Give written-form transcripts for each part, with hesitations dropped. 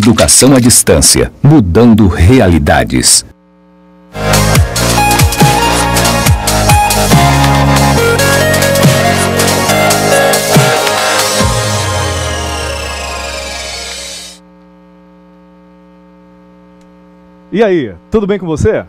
Educação à distância, mudando realidades. E aí, tudo bem com você?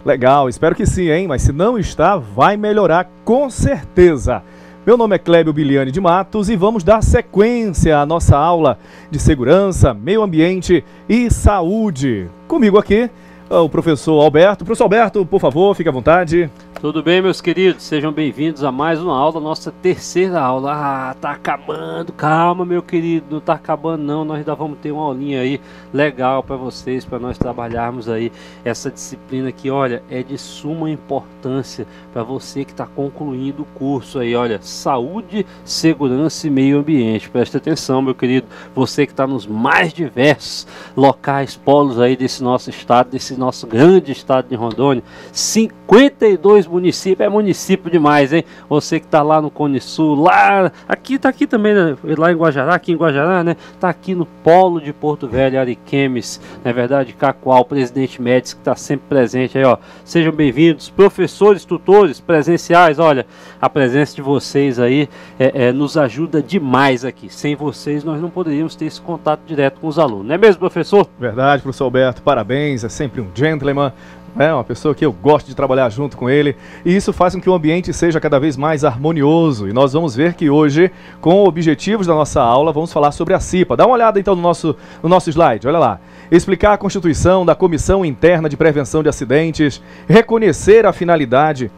Legal, espero que sim, hein? Mas se não está, vai melhorar com certeza. Meu nome é Clébio Biliani de Matos e vamos dar sequência à nossa aula de segurança, meio ambiente e saúde. Comigo aqui, o professor Alberto. Professor Alberto, por favor, fique à vontade. Tudo bem, meus queridos? Sejam bem-vindos a mais uma aula, nossa terceira aula. Ah, tá acabando. Calma, meu querido, não tá acabando não. Nós ainda vamos ter uma aulinha aí legal para vocês, para nós trabalharmos aí essa disciplina que, olha, é de suma importância para você que está concluindo o curso aí, olha, saúde, segurança e meio ambiente. Preste atenção, meu querido, você que está nos mais diversos locais, polos aí desse nosso estado, desse nosso grande estado de Rondônia, 52 município, é município demais, hein? Você que tá lá no Cone Sul, lá, aqui, tá aqui também, né? Lá em Guajará, aqui em Guajará, né? Tá aqui no polo de Porto Velho, Ariquemes, na verdade, Cacoal, Presidente Médici, que tá sempre presente aí, ó. Sejam bem-vindos, professores, tutores, presenciais, olha, a presença de vocês aí nos ajuda demais aqui. Sem vocês, nós não poderíamos ter esse contato direto com os alunos, não é mesmo, professor? Verdade, professor Alberto, parabéns, é sempre um gentleman. É uma pessoa que eu gosto de trabalhar junto com ele, e isso faz com que o ambiente seja cada vez mais harmonioso. E nós vamos ver que hoje, com objetivos da nossa aula, vamos falar sobre a CIPA. Dá uma olhada então no nosso slide, olha lá. Explicar a constituição da Comissão Interna de Prevenção de Acidentes, reconhecer a finalidade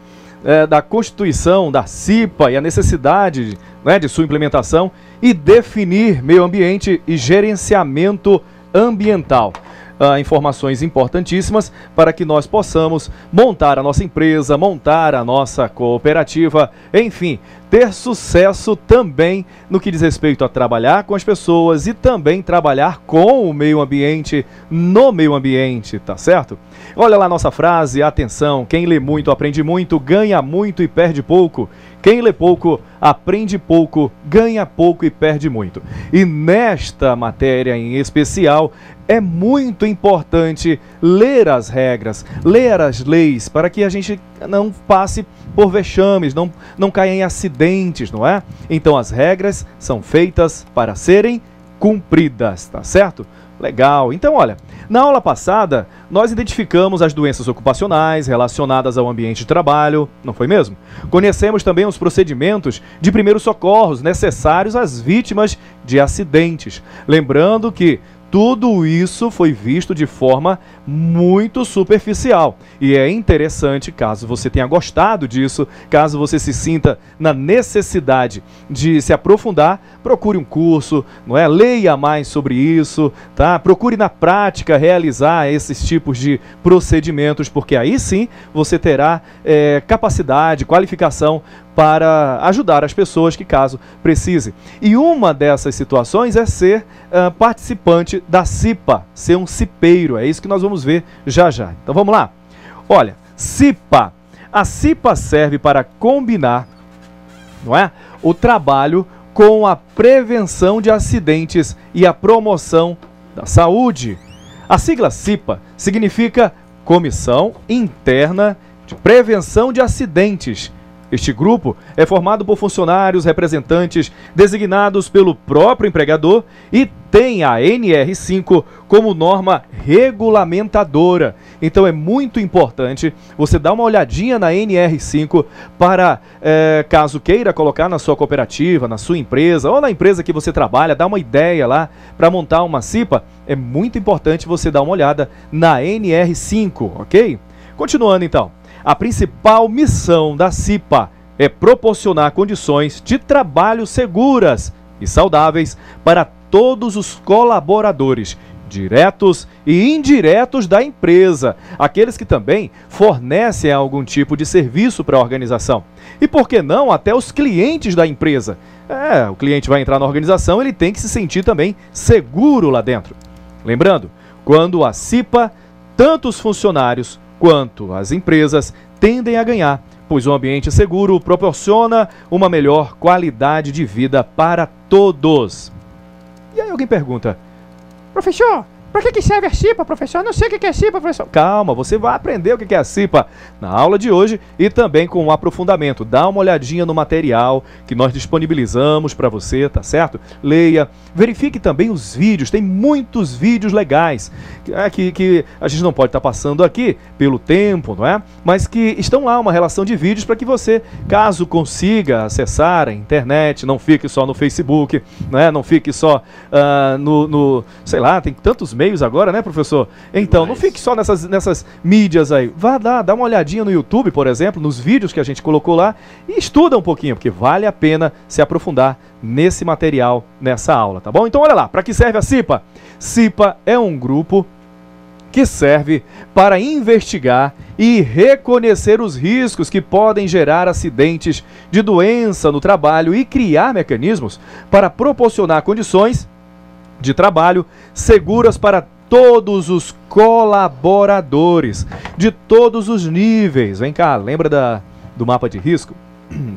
da constituição da CIPA e a necessidade, né, de sua implementação, e definir meio ambiente e gerenciamento ambiental. Informações importantíssimas para que nós possamos montar a nossa empresa, montar a nossa cooperativa, enfim, ter sucesso também no que diz respeito a trabalhar com as pessoas e também trabalhar com o meio ambiente, no meio ambiente, tá certo? Olha lá a nossa frase, atenção, quem lê muito aprende muito, ganha muito e perde pouco. Quem lê pouco, aprende pouco, ganha pouco e perde muito. E nesta matéria em especial, é muito importante ler as regras, ler as leis, para que a gente não passe por vexames, não caia em acidentes, não é? Então as regras são feitas para serem cumpridas, tá certo? Legal. Então, olha, na aula passada, nós identificamos as doenças ocupacionais relacionadas ao ambiente de trabalho, não foi mesmo? Conhecemos também os procedimentos de primeiros socorros necessários às vítimas de acidentes. Lembrando que tudo isso foi visto de forma muito superficial. E é interessante, caso você tenha gostado disso, caso você se sinta na necessidade de se aprofundar, procure um curso, não é? Leia mais sobre isso, tá? Procure na prática realizar esses tipos de procedimentos, porque aí sim você terá capacidade, qualificação para ajudar as pessoas que caso precise. E uma dessas situações é ser participante da CIPA, ser um cipeiro. É isso que nós vamos ver já já. Então vamos lá. Olha, CIPA. A CIPA serve para combinar, não é, o trabalho com a prevenção de acidentes e a promoção da saúde. A sigla CIPA significa Comissão Interna de Prevenção de Acidentes. Este grupo é formado por funcionários representantes designados pelo próprio empregador e tem a NR5 como norma regulamentadora. Então é muito importante você dar uma olhadinha na NR5 para, caso queira colocar na sua cooperativa, na sua empresa ou na empresa que você trabalha, dar uma ideia lá para montar uma CIPA. É muito importante você dar uma olhada na NR5, ok? Continuando então. A principal missão da CIPA é proporcionar condições de trabalho seguras e saudáveis para todos os colaboradores, diretos e indiretos da empresa, aqueles que também fornecem algum tipo de serviço para a organização. E por que não até os clientes da empresa? O cliente vai entrar na organização, ele tem que se sentir também seguro lá dentro. Lembrando, quando a CIPA, tanto os funcionários quanto as empresas tendem a ganhar, pois o ambiente seguro proporciona uma melhor qualidade de vida para todos. E aí alguém pergunta, professor, Para que serve a CIPA, professor? Eu não sei o que é CIPA, professor. Calma, você vai aprender o que é a CIPA na aula de hoje e também com um aprofundamento. Dá uma olhadinha no material que nós disponibilizamos para você, tá certo? Leia, verifique também os vídeos, tem muitos vídeos legais que a gente não pode estar passando aqui pelo tempo, não é? Mas que estão lá, uma relação de vídeos para que você, caso consiga acessar a internet, não fique só no Facebook, né? Não fique só sei lá, tem tantos meios agora, né, professor? Então, não fique só nessas mídias aí. Vá dá uma olhadinha no YouTube, por exemplo, nos vídeos que a gente colocou lá e estuda um pouquinho, porque vale a pena se aprofundar nesse material, nessa aula, tá bom? Então, olha lá, para que serve a CIPA? CIPA é um grupo que serve para investigar e reconhecer os riscos que podem gerar acidentes de doença no trabalho e criar mecanismos para proporcionar condições de trabalho seguras para todos os colaboradores, de todos os níveis. Vem cá, lembra do mapa de risco?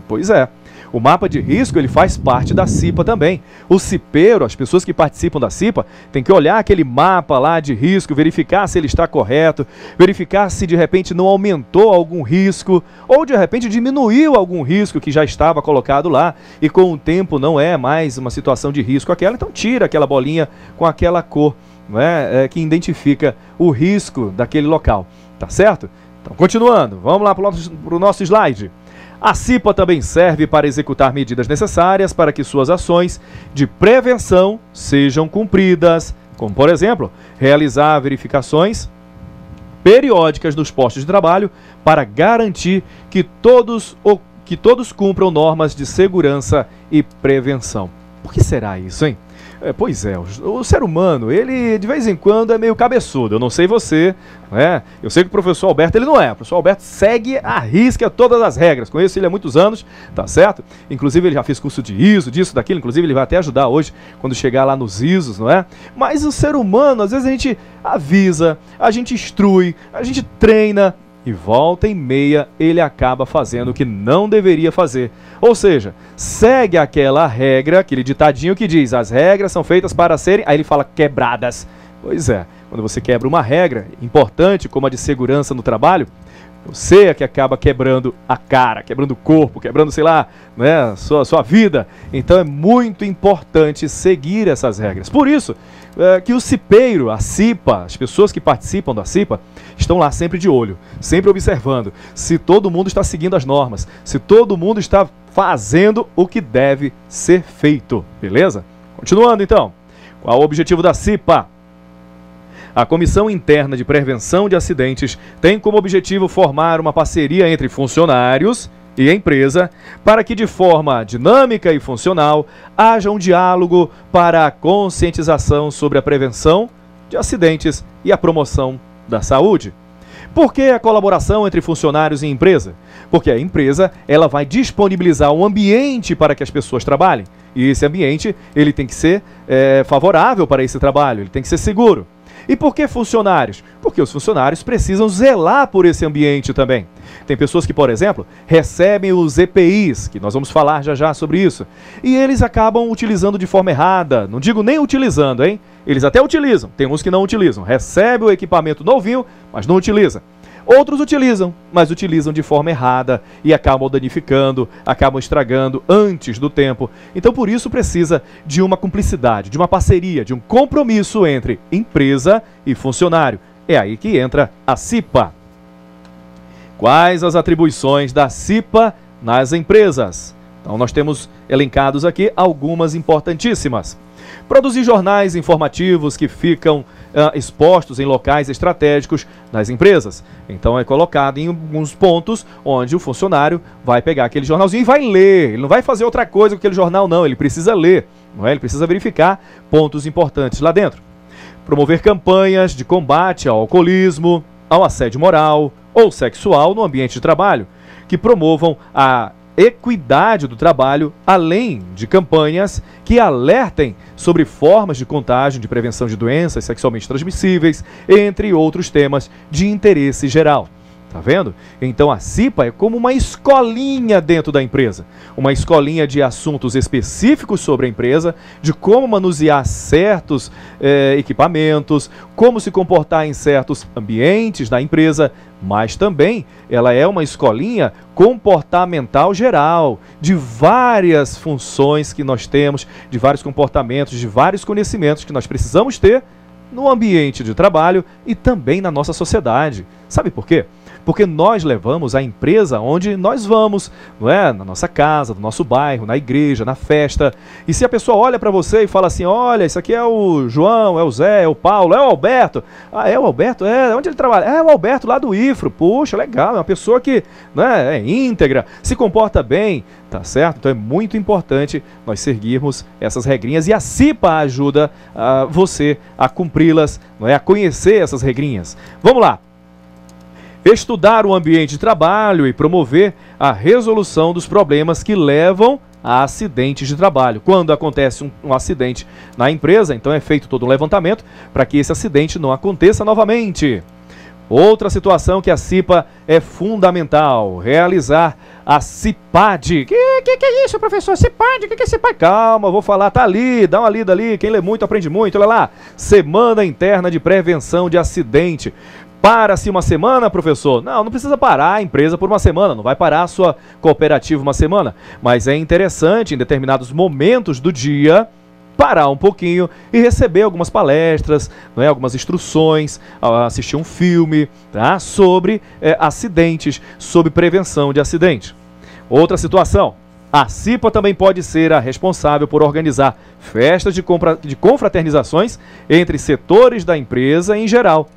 Pois é. O mapa de risco, ele faz parte da CIPA também. O cipeiro, as pessoas que participam da CIPA, tem que olhar aquele mapa lá de risco, verificar se ele está correto, verificar se de repente não aumentou algum risco, ou de repente diminuiu algum risco que já estava colocado lá, e com o tempo não é mais uma situação de risco aquela, então tira aquela bolinha com aquela cor, não é? Que identifica o risco daquele local, tá certo? Então, continuando, vamos lá para o nosso slide. A CIPA também serve para executar medidas necessárias para que suas ações de prevenção sejam cumpridas, como, por exemplo, realizar verificações periódicas nos postos de trabalho para garantir que todos cumpram normas de segurança e prevenção. Por que será isso, hein? Pois é, o ser humano, ele de vez em quando é meio cabeçudo. Eu não sei você, né? Eu sei que o professor Alberto, ele não é. O professor Alberto segue à risca todas as regras. Conheço ele há muitos anos, tá certo? Inclusive ele já fez curso de ISO, disso, daquilo. Inclusive ele vai até ajudar hoje, quando chegar lá nos ISOs, não é? Mas o ser humano, às vezes a gente avisa, a gente instrui, a gente treina, e volta e meia ele acaba fazendo o que não deveria fazer. Ou seja, segue aquela regra, aquele ditadinho que diz: as regras são feitas para serem, aí ele fala, quebradas. Pois é, quando você quebra uma regra importante, como a de segurança no trabalho, você é que acaba quebrando a cara, quebrando o corpo, quebrando, sei lá, né, sua vida. Então é muito importante seguir essas regras. Por isso que o cipeiro, a CIPA, as pessoas que participam da CIPA, estão lá sempre de olho, sempre observando se todo mundo está seguindo as normas, se todo mundo está fazendo o que deve ser feito, beleza? Continuando então, qual o objetivo da CIPA? A Comissão Interna de Prevenção de Acidentes tem como objetivo formar uma parceria entre funcionários e a empresa para que, de forma dinâmica e funcional, haja um diálogo para a conscientização sobre a prevenção de acidentes e a promoção da saúde. Por que a colaboração entre funcionários e empresa? Porque a empresa ela vai disponibilizar um ambiente para que as pessoas trabalhem. E esse ambiente ele tem que ser favorável para esse trabalho, ele tem que ser seguro. E por que funcionários? Porque os funcionários precisam zelar por esse ambiente também. Tem pessoas que, por exemplo, recebem os EPIs, que nós vamos falar já já sobre isso, e eles acabam utilizando de forma errada. Não digo nem utilizando, hein? Eles até utilizam, tem uns que não utilizam. Recebe o equipamento novinho, mas não utiliza. Outros utilizam, mas utilizam de forma errada e acabam danificando, acabam estragando antes do tempo. Então, por isso, precisa de uma cumplicidade, de uma parceria, de um compromisso entre empresa e funcionário. É aí que entra a CIPA. Quais as atribuições da CIPA nas empresas? Então, nós temos elencados aqui algumas importantíssimas. Produzir jornais informativos que ficam expostos em locais estratégicos das empresas. Então é colocado em alguns pontos onde o funcionário vai pegar aquele jornalzinho e vai ler. Ele não vai fazer outra coisa com aquele jornal, não. Ele precisa ler, não é? Ele precisa verificar pontos importantes lá dentro. Promover campanhas de combate ao alcoolismo, ao assédio moral ou sexual no ambiente de trabalho, que promovam a equidade do trabalho, além de campanhas que alertem sobre formas de contágio, de prevenção de doenças sexualmente transmissíveis, entre outros temas de interesse geral. Tá vendo? Então a CIPA é como uma escolinha dentro da empresa. Uma escolinha de assuntos específicos sobre a empresa, de como manusear certos equipamentos, como se comportar em certos ambientes da empresa, mas também ela é uma escolinha comportamental geral, de várias funções que nós temos, de vários comportamentos, de vários conhecimentos que nós precisamos ter no ambiente de trabalho e também na nossa sociedade. Sabe por quê? Porque nós levamos a empresa onde nós vamos, não é? Na nossa casa, no nosso bairro, na igreja, na festa. E se a pessoa olha para você e fala assim, olha, isso aqui é o João, é o Zé, é o Paulo, é o Alberto. Ah, é o Alberto? É, onde ele trabalha? É o Alberto lá do IFRO. Puxa, legal, é uma pessoa que, né, é íntegra, se comporta bem, tá certo? Então é muito importante nós seguirmos essas regrinhas e a CIPA ajuda você a cumpri-las, não é? A conhecer essas regrinhas. Vamos lá. Estudar o ambiente de trabalho e promover a resolução dos problemas que levam a acidentes de trabalho. Quando acontece um acidente na empresa, então é feito todo um levantamento para que esse acidente não aconteça novamente. Outra situação que a CIPA é fundamental, realizar a CIPAD. Que é isso, professor? CIPAD? O que é CIPAD? Calma, vou falar, tá ali, dá uma lida ali, quem lê muito aprende muito, olha lá. Semana Interna de Prevenção de Acidente. Para-se uma semana, professor? Não precisa parar a empresa por uma semana, não vai parar a sua cooperativa uma semana. Mas é interessante, em determinados momentos do dia, parar um pouquinho e receber algumas palestras, não é? Algumas instruções, assistir um filme, tá? Sobre acidentes, sobre prevenção de acidente. Outra situação. A CIPA também pode ser a responsável por organizar festas de confraternizações entre setores da empresa em geral.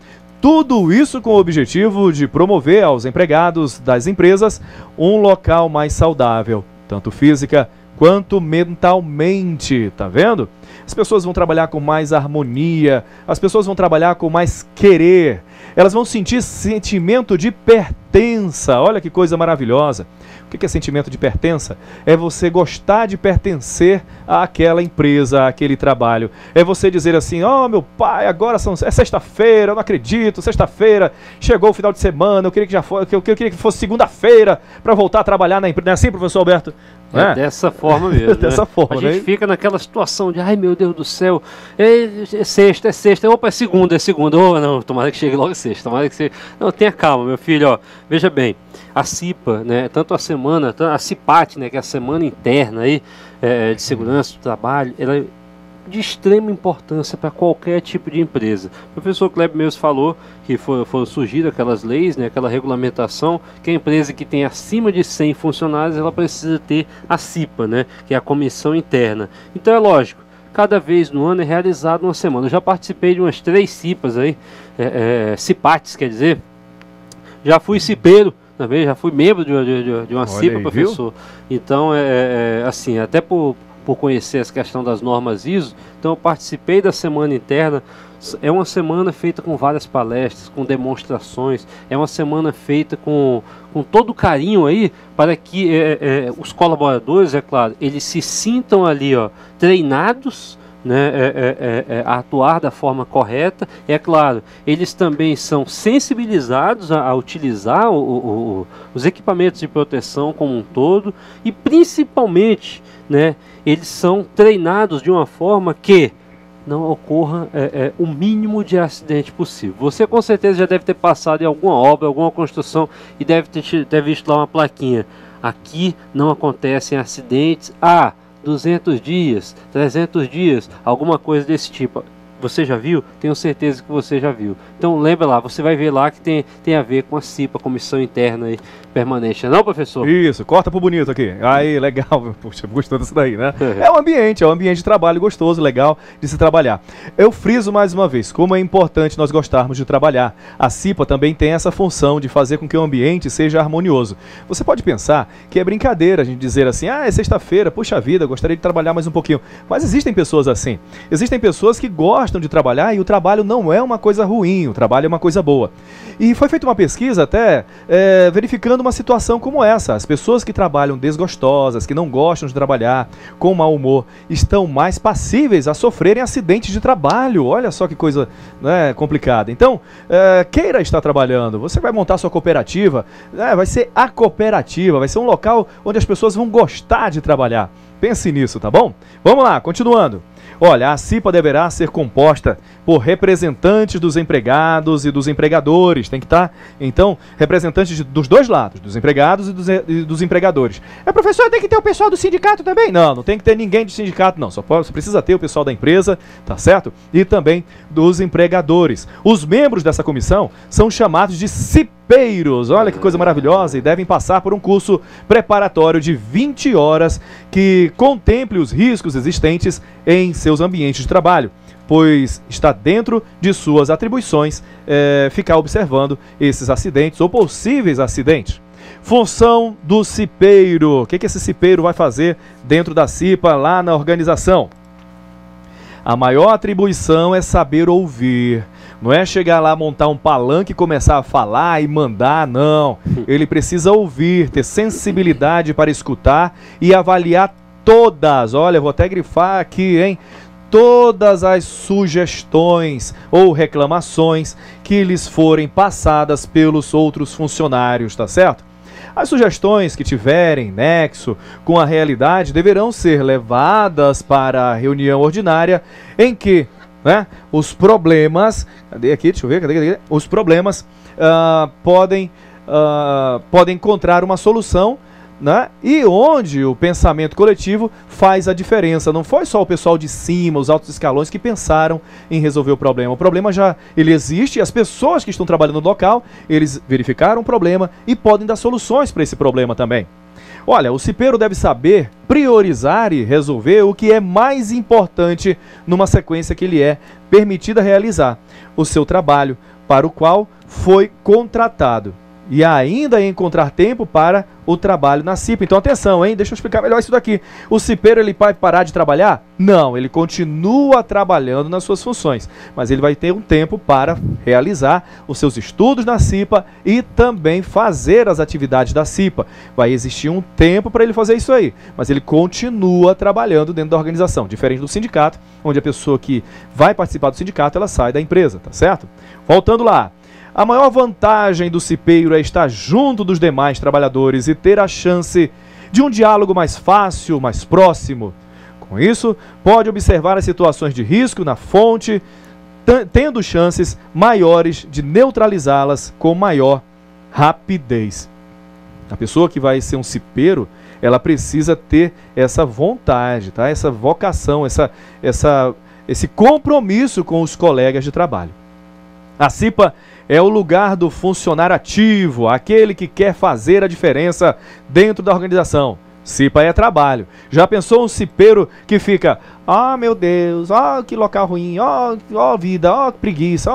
Tudo isso com o objetivo de promover aos empregados das empresas um local mais saudável, tanto física quanto mentalmente, tá vendo? As pessoas vão trabalhar com mais harmonia, as pessoas vão trabalhar com mais querer, elas vão sentir sentimento de pertença, olha que coisa maravilhosa. O que é sentimento de pertença? É você gostar de pertencer àquela empresa, àquele trabalho. É você dizer assim, meu pai, agora é sexta-feira, eu não acredito, sexta-feira, chegou o final de semana, eu queria que fosse segunda-feira para voltar a trabalhar na empresa. Não é assim, professor Alberto? É dessa forma mesmo. Dessa forma, a gente fica naquela situação de, ai meu Deus do céu, é sexta, opa, é segunda, não, tomara que chegue logo sexta, tomara que seja. Não, tenha calma, meu filho, veja bem, a CIPA, né, tanto a CIPAT, né, que é a Semana Interna aí, de Segurança do Trabalho, ela é de extrema importância para qualquer tipo de empresa. O professor Kleber mesmo falou que foram surgidas aquelas leis, né, aquela regulamentação, que a empresa que tem acima de 100 funcionários, ela precisa ter a CIPA, né, que é a Comissão Interna. Então é lógico, cada vez no ano é realizado uma semana. Eu já participei de umas 3 CIPAs aí, CIPATs, quer dizer, já fui cipeiro, também já fui membro de uma CIPA, aí, professor. Viu? Então, assim, até por conhecer essa questão das normas ISO, então eu participei da Semana Interna. É uma semana feita com várias palestras, com demonstrações, é uma semana feita com todo carinho aí, para que os colaboradores, é claro, eles se sintam ali, treinados, né, a atuar da forma correta. É claro, eles também são sensibilizados a utilizar os equipamentos de proteção como um todo e principalmente, né, eles são treinados de uma forma que não ocorra o mínimo de acidente possível. Você com certeza já deve ter passado em alguma obra, alguma construção e deve ter visto lá uma plaquinha: aqui não acontecem acidentes 200 dias, 300 dias, alguma coisa desse tipo. Você já viu? Tenho certeza que você já viu. Então lembra lá, você vai ver lá que tem a ver com a CIPA, Comissão Interna aí, Permanente. Não, professor? Isso, corta pro bonito aqui. Aí, legal. Puxa, gostou disso daí, né? É um ambiente de trabalho gostoso, legal de se trabalhar. Eu friso mais uma vez, como é importante nós gostarmos de trabalhar. A CIPA também tem essa função de fazer com que o ambiente seja harmonioso. Você pode pensar que é brincadeira a gente dizer assim, é sexta-feira, puxa vida, gostaria de trabalhar mais um pouquinho. Mas existem pessoas assim. Existem pessoas que gostam gostam de trabalhar e o trabalho não é uma coisa ruim, o trabalho é uma coisa boa. E foi feita uma pesquisa até verificando uma situação como essa. As pessoas que trabalham desgostosas, que não gostam de trabalhar, com mau humor, estão mais passíveis a sofrerem acidentes de trabalho. Olha só que coisa, né, complicada. Então, queira estar trabalhando, você vai montar sua cooperativa, vai ser a cooperativa, vai ser um local onde as pessoas vão gostar de trabalhar. Pense nisso, tá bom? Vamos lá, continuando. Olha, a CIPA deverá ser composta por representantes dos empregados e dos empregadores. Tem que estar, então, representantes dos dois lados, dos empregados e dos empregadores. Professor, tem que ter o pessoal do sindicato também? Não, não tem que ter ninguém do sindicato, não. Só precisa ter o pessoal da empresa, tá certo? E também dos empregadores. Os membros dessa comissão são chamados de CIPeiros. Olha que coisa maravilhosa, e devem passar por um curso preparatório de 20 horas que contemple os riscos existentes em seus ambientes de trabalho, pois está dentro de suas atribuições ficar observando esses acidentes ou possíveis acidentes. Função do cipeiro. O que esse cipeiro vai fazer dentro da CIPA, lá na organização? A maior atribuição é saber ouvir. Não é chegar lá, montar um palanque e começar a falar e mandar, não. Ele precisa ouvir, ter sensibilidade para escutar e avaliar todas, olha, vou até grifar aqui, hein? Todas as sugestões ou reclamações que lhes forem passadas pelos outros funcionários, tá certo? As sugestões que tiverem nexo com a realidade deverão ser levadas para a reunião ordinária em que, né, os problemas, cadê aqui, deixa eu ver, cadê? Os problemas podem encontrar uma solução, né? E onde o pensamento coletivo faz a diferença. Não foi só o pessoal de cima, os altos escalões que pensaram em resolver o problema. O problema ele existe e as pessoas que estão trabalhando no local, eles verificaram o problema e podem dar soluções para esse problema também. Olha, o cipeiro deve saber priorizar e resolver o que é mais importante numa sequência que lhe é permitida realizar o seu trabalho para o qual foi contratado. E ainda encontrar tempo para o trabalho na CIPA. Então atenção, hein? Deixa eu explicar melhor isso daqui. O cipeiro, ele vai parar de trabalhar? Não, ele continua trabalhando nas suas funções, mas ele vai ter um tempo para realizar os seus estudos na CIPA e também fazer as atividades da CIPA. Vai existir um tempo para ele fazer isso aí, mas ele continua trabalhando dentro da organização, diferente do sindicato, onde a pessoa que vai participar do sindicato, ela sai da empresa, tá certo? Voltando lá. A maior vantagem do cipeiro é estar junto dos demais trabalhadores e ter a chance de um diálogo mais fácil, mais próximo. Com isso, pode observar as situações de risco na fonte, tendo chances maiores de neutralizá-las com maior rapidez. A pessoa que vai ser um cipeiro, ela precisa ter essa vontade, tá? Essa vocação, esse compromisso com os colegas de trabalho. A CIPA é o lugar do funcionário ativo, aquele que quer fazer a diferença dentro da organização. CIPA é trabalho. Já pensou um cipeiro que fica, meu Deus, que local ruim, vida, que preguiça.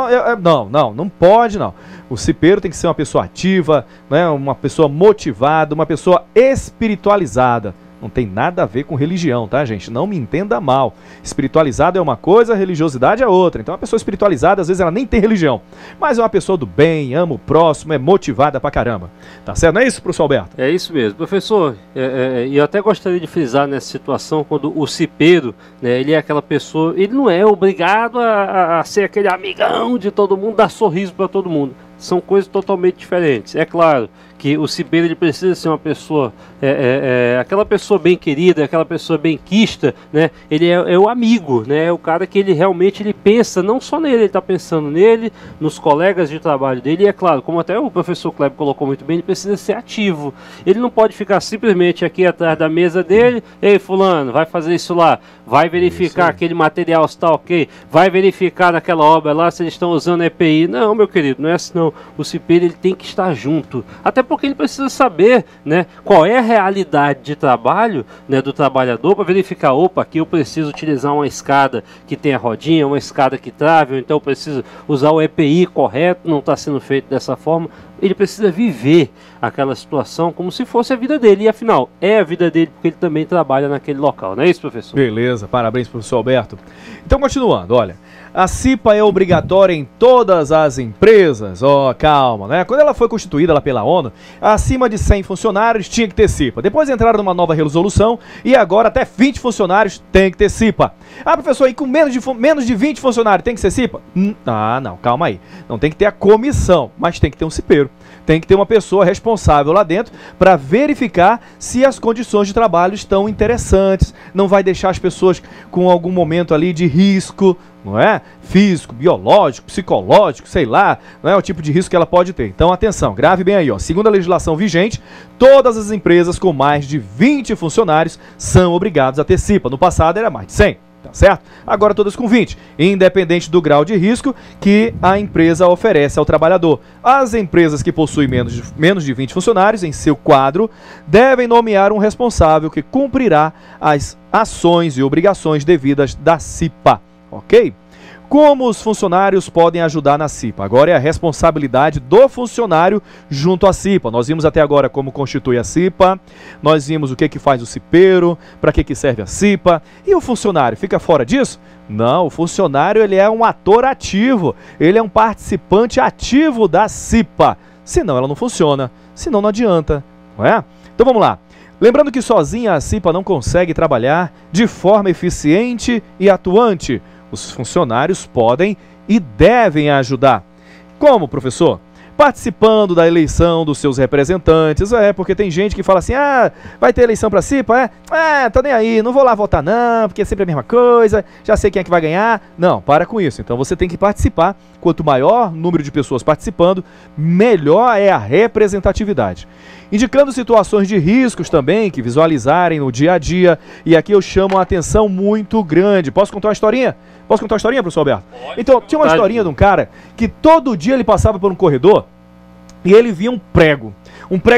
Não pode não. O cipeiro tem que ser uma pessoa ativa, né, uma pessoa motivada, uma pessoa espiritualizada. Não tem nada a ver com religião, tá, gente? Não me entenda mal. Espiritualizado é uma coisa, religiosidade é outra. Então, uma pessoa espiritualizada, às vezes, ela nem tem religião. Mas é uma pessoa do bem, ama o próximo, é motivada pra caramba. Tá certo? Não é isso, professor Alberto? É isso mesmo. Professor, eu até gostaria de frisar nessa situação, quando o cipeiro, né, ele é aquela pessoa, ele não é obrigado a ser aquele amigão de todo mundo, dar sorriso pra todo mundo. São coisas totalmente diferentes. É claro que o cipeiro, ele precisa ser uma pessoa, aquela pessoa bem querida, aquela pessoa bem quista, né? Ele é o amigo, né? É o cara que ele realmente pensa não só nele, ele está pensando nele, nos colegas de trabalho dele, e é claro, como até o professor Kleber colocou muito bem, ele precisa ser ativo. Ele não pode ficar simplesmente aqui atrás da mesa dele, ei fulano, vai fazer isso lá, vai verificar aquele material se está ok, vai verificar naquela obra lá se eles estão usando EPI. Não, meu querido, não é assim não. O cipeiro, ele tem que estar junto, até porque ele precisa saber, né, qual é a realidade de trabalho, né, do trabalhador, para verificar, opa, aqui eu preciso utilizar uma escada que tenha rodinha, uma escada que trave, ou então eu preciso usar o EPI correto, não está sendo feito dessa forma. ele precisa viver aquela situação como se fosse a vida dele. E afinal, é a vida dele porque ele também trabalha naquele local, não é isso, professor? Beleza, parabéns, professor Alberto. Então, continuando, olha, a CIPA é obrigatória em todas as empresas. Calma, né? Quando ela foi constituída lá pela ONU, acima de 100 funcionários tinha que ter CIPA. Depois entraram numa nova resolução e agora até 20 funcionários tem que ter CIPA. Professor, e com menos de 20 funcionários tem que ser CIPA? Não, calma aí. Não tem que ter a comissão, mas tem que ter um cipeiro. Tem que ter uma pessoa responsável lá dentro para verificar se as condições de trabalho estão interessantes, não vai deixar as pessoas com algum momento ali de risco, não é? Físico, biológico, psicológico, sei lá, não é o tipo de risco que ela pode ter. Então, atenção, grave bem aí, ó. Segundo a legislação vigente, todas as empresas com mais de 20 funcionários são obrigadas a ter CIPA. No passado era mais de 100. Tá certo? Agora todas com 20, independente do grau de risco que a empresa oferece ao trabalhador. As empresas que possuem menos de 20 funcionários em seu quadro devem nomear um responsável que cumprirá as ações e obrigações devidas da CIPA, ok? Como os funcionários podem ajudar na CIPA? Agora é a responsabilidade do funcionário junto à CIPA. Nós vimos até agora como constitui a CIPA, nós vimos o que faz o cipeiro, para que serve a CIPA. E o funcionário fica fora disso? Não, o funcionário ele é um ator ativo, ele é um participante ativo da CIPA. Senão ela não funciona, senão não adianta, não é? Então vamos lá. Lembrando que sozinha a CIPA não consegue trabalhar de forma eficiente e atuante. Os funcionários podem e devem ajudar. Como, professor? Participando da eleição dos seus representantes. Porque tem gente que fala assim, vai ter eleição para CIPA? Tô nem aí, não vou lá votar não, porque é sempre a mesma coisa, já sei quem é que vai ganhar. Não, para com isso. Então você tem que participar. Quanto maior número de pessoas participando, melhor é a representatividade. Indicando situações de riscos também, que visualizarem no dia a dia. E aqui eu chamo a atenção muito grande. Posso contar uma historinha? Posso contar uma historinha, professor Alberto? Então, tinha uma historinha de um cara que todo dia ele passava por um corredor e ele via um prego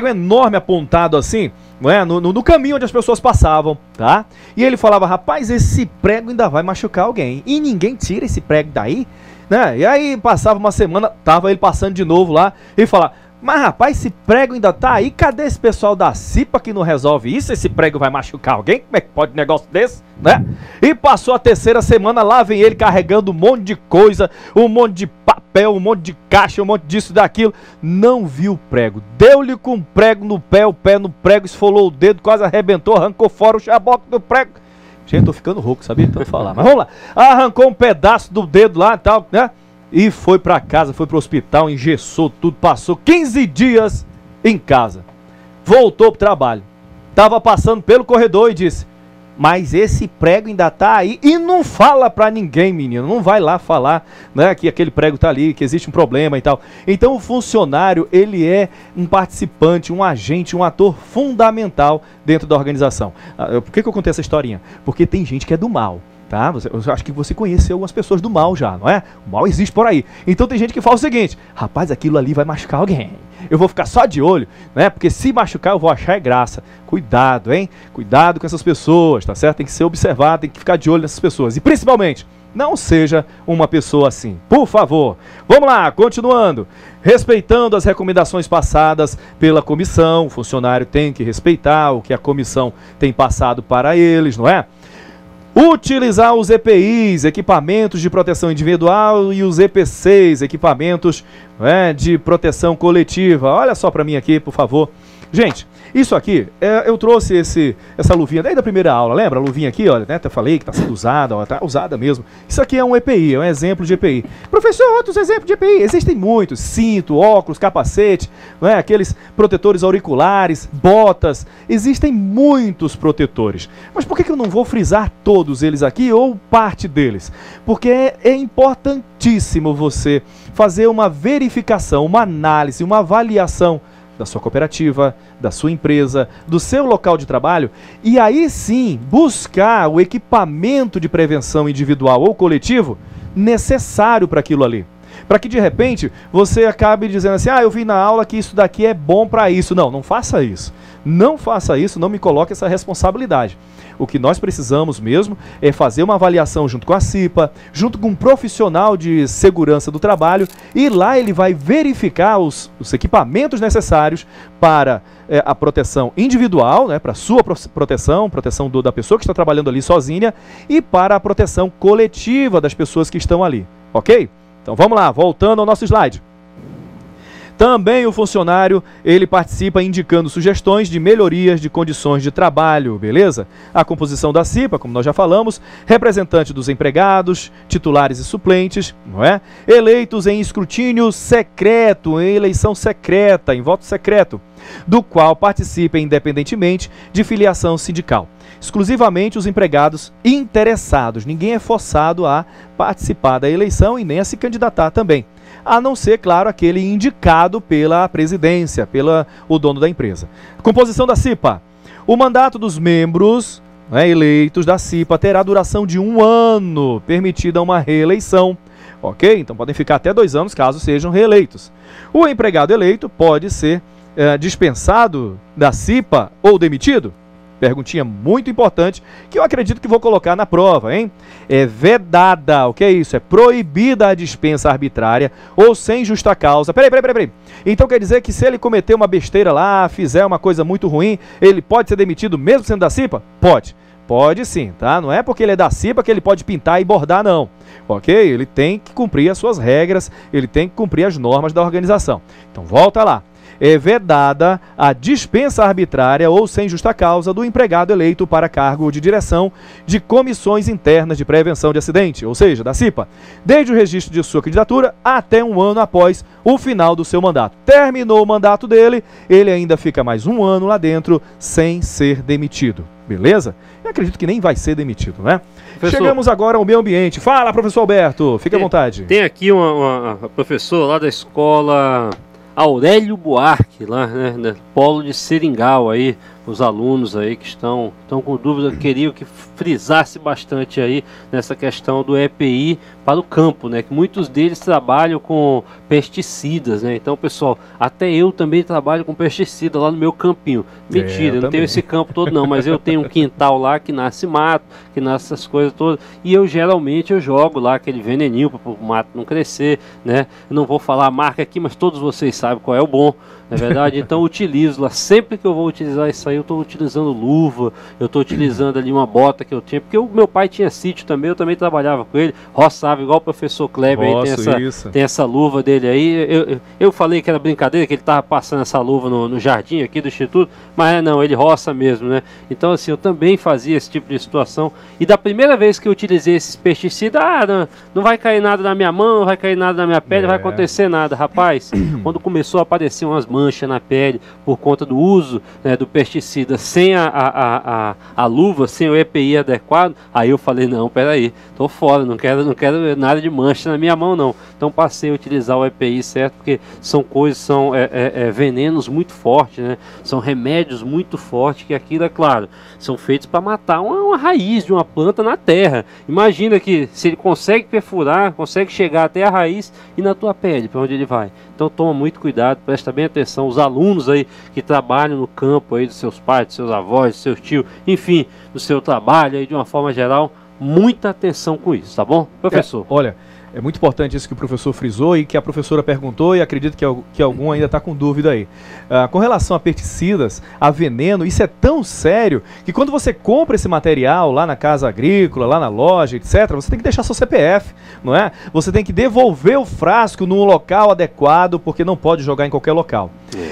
enorme apontado assim, não é? No caminho onde as pessoas passavam, tá? E ele falava, rapaz, esse prego ainda vai machucar alguém. E ninguém tira esse prego daí, né? E aí passava uma semana, tava ele passando de novo lá e falava, mas rapaz, esse prego ainda tá aí, cadê esse pessoal da CIPA que não resolve isso? Esse prego vai machucar alguém? Como é que pode um negócio desse, né? E passou a terceira semana, lá vem ele carregando um monte de coisa, um monte de papel, um monte de caixa, um monte disso e daquilo. Não viu o prego, deu-lhe com um prego no pé, o pé no prego, esfolou o dedo, quase arrebentou, arrancou fora o chaboque do prego. Gente, tô ficando rouco, sabia? Então falar, mas vamos lá. Arrancou um pedaço do dedo lá e tal, né? E foi para casa, foi para o hospital, engessou tudo, passou 15 dias em casa. Voltou pro trabalho. Tava passando pelo corredor e disse, mas esse prego ainda tá aí. E não fala para ninguém, menino. Não vai lá falar, né, que aquele prego tá ali, que existe um problema e tal. Então o funcionário, ele é um participante, um agente, um ator fundamental dentro da organização. Por que eu contei essa historinha? Porque tem gente que é do mal. Tá? Eu acho que você conheceu algumas pessoas do mal já, não é? O mal existe por aí. Então tem gente que fala o seguinte, rapaz, aquilo ali vai machucar alguém. Eu vou ficar só de olho, né? Porque se machucar eu vou achar graça. Cuidado, hein? Cuidado com essas pessoas, tá certo? Tem que ser observado, tem que ficar de olho nessas pessoas. E principalmente, não seja uma pessoa assim, por favor. Vamos lá, continuando. Respeitando as recomendações passadas pela comissão, o funcionário tem que respeitar o que a comissão tem passado para eles, não é? Utilizar os EPIs, equipamentos de proteção individual, e os EPCs, equipamentos, né, de proteção coletiva. Olha só para mim aqui, por favor. Gente, isso aqui, eu trouxe essa luvinha desde a primeira aula, lembra? A luvinha aqui, olha, né? Até falei que está sendo usada, ó, tá usada mesmo. Isso aqui é um EPI, é um exemplo de EPI. Professor, outros exemplos de EPI, existem muitos, cinto, óculos, capacete, não é? Aqueles protetores auriculares, botas, existem muitos protetores. Mas por que eu não vou frisar todos eles aqui ou parte deles? Porque é importantíssimo você fazer uma verificação, uma análise, uma avaliação da sua cooperativa, da sua empresa, do seu local de trabalho, e aí sim buscar o equipamento de prevenção individual ou coletivo necessário para aquilo ali. Para que de repente você acabe dizendo assim, eu vi na aula que isso daqui é bom para isso. Não, não faça isso. Não faça isso, não me coloque essa responsabilidade. O que nós precisamos mesmo é fazer uma avaliação junto com a CIPA, junto com um profissional de segurança do trabalho, e lá ele vai verificar os equipamentos necessários para a proteção individual, né, para a sua proteção da pessoa que está trabalhando ali sozinha, e para a proteção coletiva das pessoas que estão ali, ok? Então vamos lá, voltando ao nosso slide. Também o funcionário, ele participa indicando sugestões de melhorias de condições de trabalho, beleza? A composição da CIPA, como nós já falamos, representante dos empregados, titulares e suplentes, não é? Eleitos em escrutínio secreto, em eleição secreta, em voto secreto, do qual participa independentemente de filiação sindical. Exclusivamente os empregados interessados. Ninguém é forçado a participar da eleição e nem a se candidatar também. A não ser, claro, aquele indicado pela presidência, o dono da empresa. Composição da CIPA. O mandato dos membros, né, eleitos da CIPA terá duração de 1 ano, permitida uma reeleição. Ok? Então podem ficar até 2 anos caso sejam reeleitos. O empregado eleito pode ser dispensado da CIPA ou demitido? Perguntinha muito importante, que eu acredito que vou colocar na prova, hein? É vedada, o que é isso? É proibida a dispensa arbitrária ou sem justa causa. Peraí. Então quer dizer que se ele cometer uma besteira lá, fizer uma coisa muito ruim, ele pode ser demitido mesmo sendo da CIPA? Pode. Pode sim, tá? Não é porque ele é da CIPA que ele pode pintar e bordar, não. Ok? Ele tem que cumprir as suas regras, ele tem que cumprir as normas da organização. Então volta lá. É vedada a dispensa arbitrária ou sem justa causa do empregado eleito para cargo de direção de comissões internas de prevenção de acidente, ou seja, da CIPA, desde o registro de sua candidatura até 1 ano após o final do seu mandato. Terminou o mandato dele, ele ainda fica mais 1 ano lá dentro sem ser demitido. Beleza? Eu acredito que nem vai ser demitido, né? Professor, chegamos agora ao meio ambiente. Fala, professor Alberto, fique à vontade. Tem aqui uma professora lá da escola Aurélio Buarque, lá, né, Polo de Seringal, aí, os alunos aí que estão com dúvida, queriam que frisasse bastante aí nessa questão do EPI para o campo, né, que muitos deles trabalham com pesticidas, né, então pessoal, até eu também trabalho com pesticida lá no meu campinho, mentira, eu não tenho esse campo todo não, mas eu tenho um quintal lá que nasce mato, que nasce essas coisas todas, e eu geralmente jogo lá aquele veneninho para o mato não crescer, né, eu não vou falar a marca aqui, mas todos vocês sabem qual é o bom, não é verdade? Então eu utilizo lá, sempre que eu vou utilizar isso aí, eu estou utilizando luva, eu estou utilizando ali uma bota que eu tinha, porque o meu pai tinha sítio também, eu também trabalhava com ele, roçava igual o professor Kleber, aí tem essa luva dele aí, eu falei que era brincadeira, que ele estava passando essa luva no jardim aqui do instituto, mas não, ele roça mesmo, né? Então assim, eu também fazia esse tipo de situação, e da primeira vez que eu utilizei esses pesticidas, não vai cair nada na minha mão, não vai cair nada na minha pele, não vai acontecer nada, rapaz, quando começou a aparecer umas manchas na pele por conta do uso, né, do pesticida sem a luva, sem o EPI adequado, aí eu falei, não, peraí, tô fora, não quero nada de mancha na minha mão não. Então passei a utilizar o EPI, certo? Porque são coisas, são venenos muito fortes, né? São remédios muito fortes, que aquilo, é claro, são feitos para matar uma raiz de uma planta na terra. Imagina que se ele consegue perfurar, consegue chegar até a raiz e na tua pele, para onde ele vai. Então toma muito cuidado, presta bem atenção, os alunos aí que trabalham no campo aí dos seus pais, dos seus avós, dos seus tios, enfim, do seu trabalho aí de uma forma geral, muita atenção com isso, tá bom, professor? Olha, é muito importante isso que o professor frisou e que a professora perguntou, e acredito que algum ainda está com dúvida aí. Com relação a pesticidas, a veneno, isso é tão sério que quando você compra esse material lá na casa agrícola, lá na loja, etc., você tem que deixar seu CPF, não é? Você tem que devolver o frasco num local adequado, porque não pode jogar em qualquer local.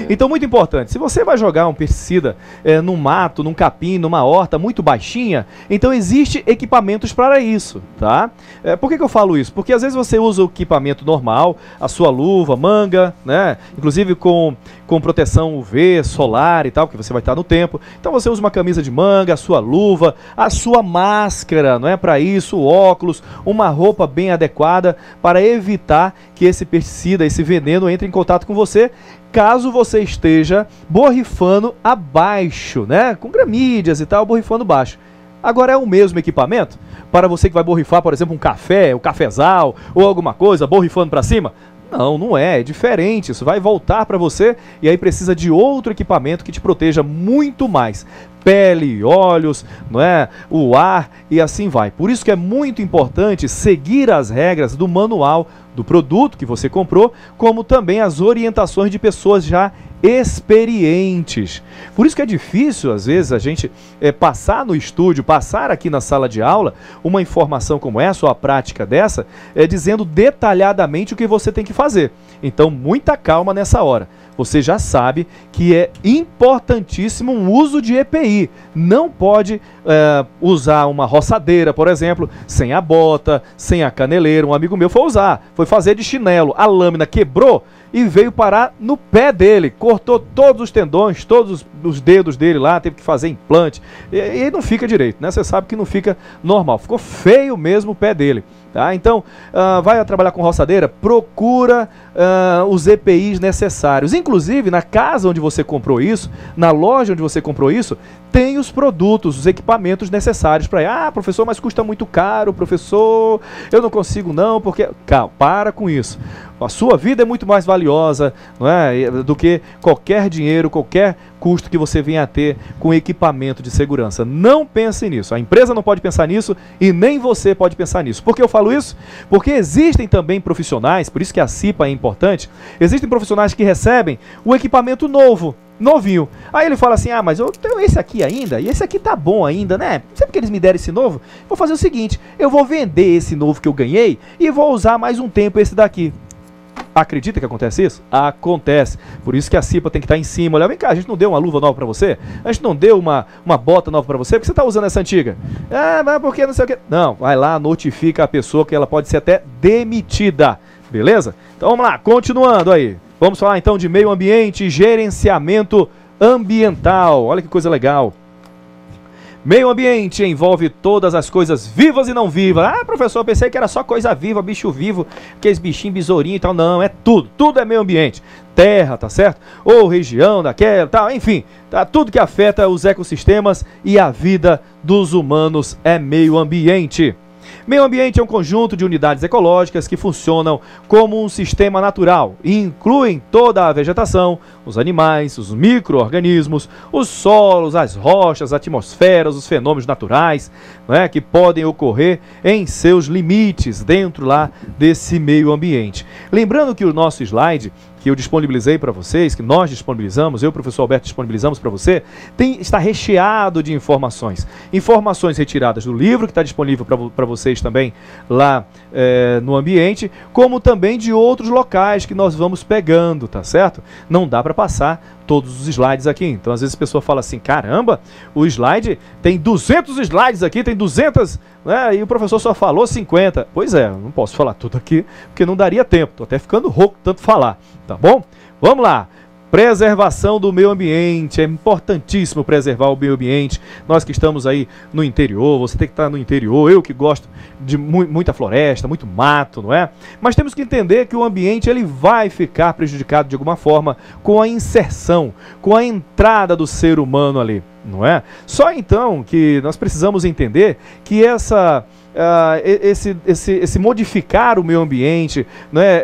Então, muito importante, se você vai jogar um pesticida num mato, num capim, numa horta muito baixinha, então existe equipamentos para isso, tá? Por que eu falo isso? Porque às vezes você usa o equipamento normal, a sua luva, manga, né? Inclusive com proteção UV, solar e tal, que você vai estar no tempo. Então você usa uma camisa de manga, a sua luva, a sua máscara, não é para isso, óculos, uma roupa bem adequada para evitar que esse pesticida, esse veneno entre em contato com você, caso você esteja borrifando abaixo, né? Com gramídeas e tal, borrifando baixo. Agora é o mesmo equipamento para você que vai borrifar, por exemplo, um café, um cafezal ou alguma coisa, borrifando para cima? Não, não é diferente, isso vai voltar para você e aí precisa de outro equipamento que te proteja muito mais. pele, óleos, não é? O ar e assim vai. Por isso que é muito importante seguir as regras do manual do produto que você comprou, como também as orientações de pessoas já experientes. Por isso que é difícil, às vezes, a gente passar no estúdio, passar aqui na sala de aula, uma informação como essa, ou a prática dessa, dizendo detalhadamente o que você tem que fazer. Então, muita calma nessa hora. Você já sabe que é importantíssimo o uso de EPI. Não pode usar uma roçadeira, por exemplo, sem a bota, sem a caneleira. Um amigo meu foi usar, foi fazer de chinelo. A lâmina quebrou e veio parar no pé dele. Cortou todos os tendões, todos os dedos dele lá, teve que fazer implante. E não fica direito, né? Você sabe que não fica normal. Ficou feio mesmo o pé dele. Tá? Então, vai trabalhar com roçadeira, procura os EPIs necessários. Inclusive, na casa onde você comprou isso, na loja onde você comprou isso, tem os produtos, os equipamentos necessários para ir. Ah, professor, mas custa muito caro, professor, eu não consigo não, porque... Calma, para com isso. A sua vida é muito mais valiosa, não é, do que qualquer dinheiro, qualquer custo que você venha a ter com equipamento de segurança. Não pense nisso. A empresa não pode pensar nisso e nem você pode pensar nisso. Por que eu falo isso? Porque existem também profissionais, por isso que a CIPA é importante, existem profissionais que recebem o equipamento novo, novinho. Aí ele fala assim, ah, mas eu tenho esse aqui ainda, e esse aqui tá bom ainda, né? Sempre que eles me deram esse novo, vou fazer o seguinte, eu vou vender esse novo que eu ganhei e vou usar mais um tempo esse daqui. Acredita que acontece isso? Acontece. Por isso que a CIPA tem que estar em cima. Olha, vem cá, a gente não deu uma luva nova pra você? A gente não deu uma bota nova pra você? Por que você tá usando essa antiga? Ah, mas por que não sei o quê? Não, vai lá, notifica a pessoa que ela pode ser até demitida. Beleza? Então vamos lá, continuando aí. Vamos falar então de meio ambiente e gerenciamento ambiental. Olha que coisa legal. Meio ambiente envolve todas as coisas vivas e não vivas. Ah, professor, eu pensei que era só coisa viva, bicho vivo, aqueles bichinhos, besourinhos e tal. Não, é tudo. Tudo é meio ambiente. Terra, tá certo? Ou região daquela, tal, enfim. Tá, tudo que afeta os ecossistemas e a vida dos humanos é meio ambiente. Meio ambiente é um conjunto de unidades ecológicas que funcionam como um sistema natural e incluem toda a vegetação, os animais, os micro-organismos, os solos, as rochas, a atmosfera, os fenômenos naturais, né, que podem ocorrer em seus limites dentro lá desse meio ambiente. Lembrando que o nosso slide que eu disponibilizei para vocês, que nós disponibilizamos, eu e o professor Alberto disponibilizamos para você, está recheado de informações. Informações retiradas do livro, que está disponível para vocês também lá no ambiente, como também de outros locais que nós vamos pegando, tá certo? Não dá para passar todos os slides aqui. Então, às vezes a pessoa fala assim, caramba, o slide tem 200 slides aqui, tem 200, né, e o professor só falou 50. Pois é, eu não posso falar tudo aqui, porque não daria tempo. Estou até ficando rouco tanto falar, tá bom? Vamos lá. Preservação do meio ambiente, é importantíssimo preservar o meio ambiente. Nós que estamos aí no interior, você tem que estar no interior, eu que gosto de muita floresta, muito mato, não é? Mas temos que entender que o ambiente ele vai ficar prejudicado de alguma forma com a inserção, com a entrada do ser humano ali, não é? Só então que nós precisamos entender que esse modificar o meio ambiente, né,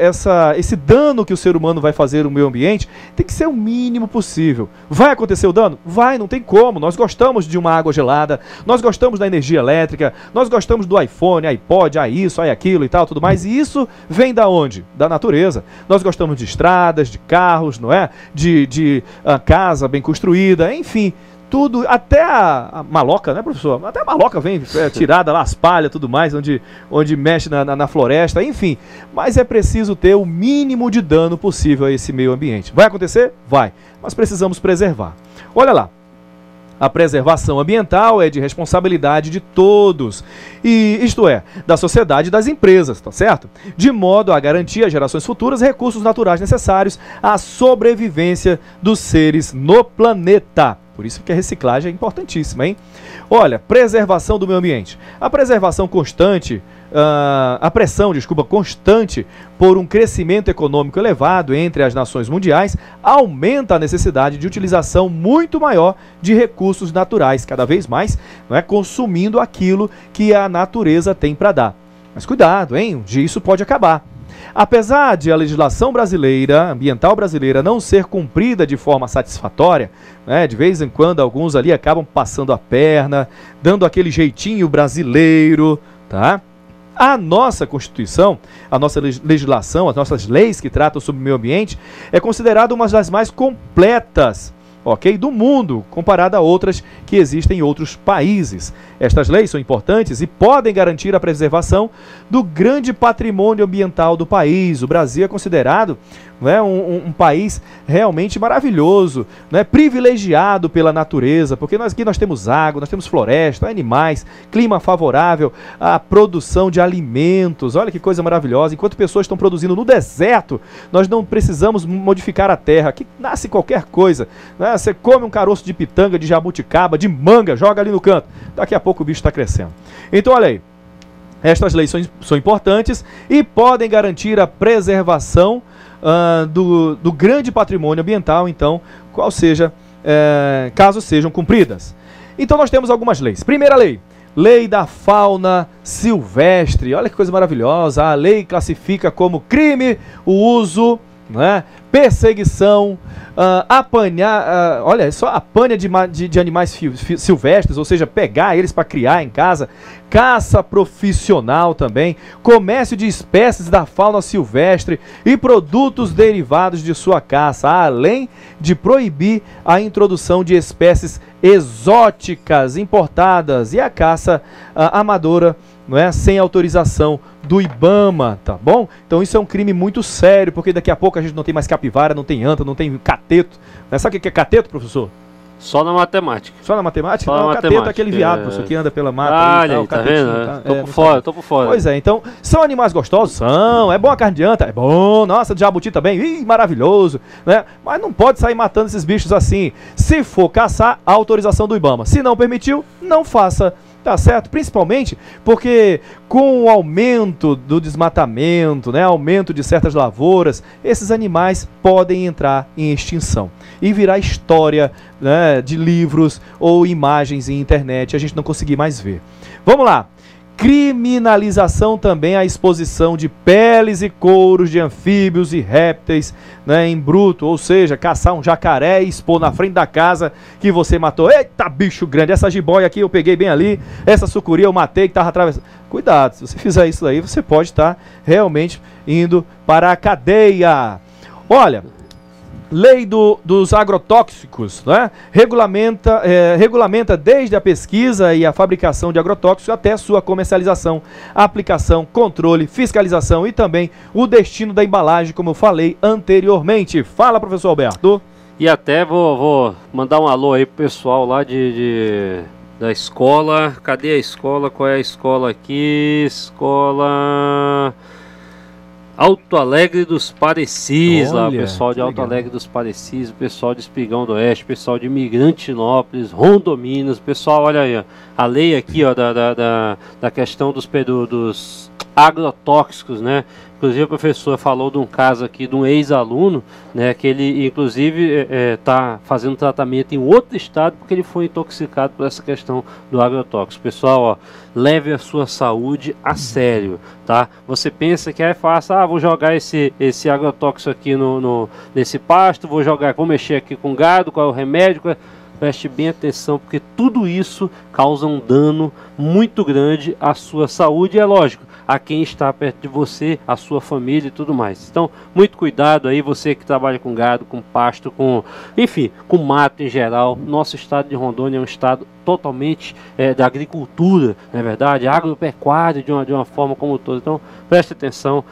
esse dano que o ser humano vai fazer no meio ambiente, tem que ser o mínimo possível. Vai acontecer o dano? Vai, não tem como. Nós gostamos de uma água gelada, nós gostamos da energia elétrica, nós gostamos do iPhone, iPod, isso, aquilo e tal, tudo mais. E isso vem da onde? Da natureza. Nós gostamos de estradas, de carros, não é? De casa bem construída, enfim. Tudo, até a maloca, né, professor? Até a maloca vem tirada lá, as palhas, tudo mais, onde mexe na floresta, enfim. Mas é preciso ter o mínimo de dano possível a esse meio ambiente. Vai acontecer? Vai. Mas precisamos preservar. Olha lá. A preservação ambiental é de responsabilidade de todos, isto é, da sociedade e das empresas, tá certo? De modo a garantir às gerações futuras recursos naturais necessários à sobrevivência dos seres no planeta. Por isso que a reciclagem é importantíssima, hein? Olha, preservação do meio ambiente. A preservação constante, a pressão constante por um crescimento econômico elevado entre as nações mundiais aumenta a necessidade de utilização muito maior de recursos naturais, cada vez mais, não é, consumindo aquilo que a natureza tem para dar. Mas cuidado, hein? Um dia isso pode acabar. Apesar de a legislação brasileira, ambiental brasileira, não ser cumprida de forma satisfatória, né, de vez em quando alguns ali acabam passando a perna, dando aquele jeitinho brasileiro, tá? A nossa Constituição, a nossa legislação, as nossas leis que tratam sobre o meio ambiente, é considerada uma das mais completas, ok, do mundo, comparada a outras que existem em outros países. Estas leis são importantes e podem garantir a preservação do grande patrimônio ambiental do país. O Brasil é considerado, né, um país realmente maravilhoso, né, privilegiado pela natureza, porque aqui nós temos água, nós temos floresta, animais, clima favorável à produção de alimentos. Olha que coisa maravilhosa. Enquanto pessoas estão produzindo no deserto, nós não precisamos modificar a terra. Aqui nasce qualquer coisa, né? Você come um caroço de pitanga, de jabuticaba, de manga, joga ali no canto. Daqui a pouco o bicho está crescendo. Então, olha aí. Estas leis são importantes e podem garantir a preservação do grande patrimônio ambiental, então, qual seja, caso sejam cumpridas. Então nós temos algumas leis. Primeira lei, lei da fauna silvestre. Olha que coisa maravilhosa. A lei classifica como crime o uso, né, perseguição, apanhar, olha só, apanha de animais silvestres, ou seja, pegar eles para criar em casa, caça profissional também, comércio de espécies da fauna silvestre e produtos derivados de sua caça, além de proibir a introdução de espécies exóticas importadas e a caça amadora, não é, sem autorização do IBAMA, tá bom? Então isso é um crime muito sério, porque daqui a pouco a gente não tem mais capivara, não tem anta, não tem cateto. Né? Sabe o que é cateto, professor? Só na matemática. Só na matemática? Só não, na cateto é aquele viado, professor, que anda pela mata. Olha aí, tá vendo? Tá? Tô por fora. Pois é, então, são animais gostosos? São. É bom a carne de anta? É bom. Nossa, de jabuti também? Ih, maravilhoso. Né? Mas não pode sair matando esses bichos assim. Se for caçar, a autorização do IBAMA. Se não permitiu, não faça. Tá certo? Principalmente porque com o aumento do desmatamento, né, aumento de certas lavouras, esses animais podem entrar em extinção e virar história, né, de livros ou imagens em internet, a gente não conseguir mais ver. Vamos lá. Criminalização também a exposição de peles e couros de anfíbios e répteis, né, em bruto, ou seja, caçar um jacaré e expor na frente da casa que você matou. Eita, bicho grande, essa jiboia aqui eu peguei bem ali, essa sucuri eu matei que estava atravessando. Cuidado, se você fizer isso daí, você pode estar realmente indo para a cadeia. Olha, lei dos agrotóxicos, né? Regulamenta desde a pesquisa e a fabricação de agrotóxicos até sua comercialização, aplicação, controle, fiscalização e também o destino da embalagem, como eu falei anteriormente. Fala, professor Alberto. E até vou mandar um alô aí pro pessoal lá da escola. Cadê a escola? Qual é a escola aqui? Escola Alto Alegre dos Parecis, lá, o pessoal de Alto Alegre dos Parecis, o pessoal de Espigão do Oeste, o pessoal de Migrantinópolis, Rondominas, o pessoal, olha aí, ó, a lei aqui, ó, da questão dos agrotóxicos, né? Inclusive a professora falou de um caso aqui de um ex-aluno, né, que ele inclusive está fazendo tratamento em outro estado porque ele foi intoxicado por essa questão do agrotóxico. Pessoal, ó, leve a sua saúde a sério, tá? Você pensa que é fácil, vou jogar esse agrotóxico aqui nesse pasto, vou mexer aqui com gado, qual é o remédio, preste bem atenção, porque tudo isso causa um dano muito grande à sua saúde, e é lógico, a quem está perto de você, a sua família e tudo mais. Então, muito cuidado aí, você que trabalha com gado, com pasto, enfim, com mato em geral. Nosso estado de Rondônia é um estado totalmente da agricultura, não é verdade? Agropecuária de uma forma como todo. Então, preste atenção,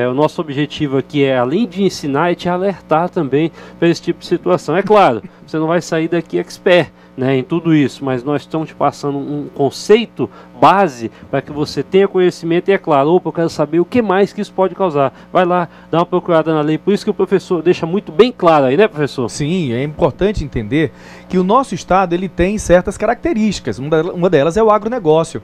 o nosso objetivo aqui é, além de ensinar, é te alertar também para esse tipo de situação. É claro, você não vai sair daqui expert, né, em tudo isso, mas nós estamos te passando um conceito base para que você tenha conhecimento e, é claro, eu quero saber o que mais que isso pode causar. Vai lá, dá uma procurada na lei, por isso que o professor deixa muito bem claro aí, né, professor? Sim, é importante entender que o nosso estado ele tem certas características, uma delas é o agronegócio,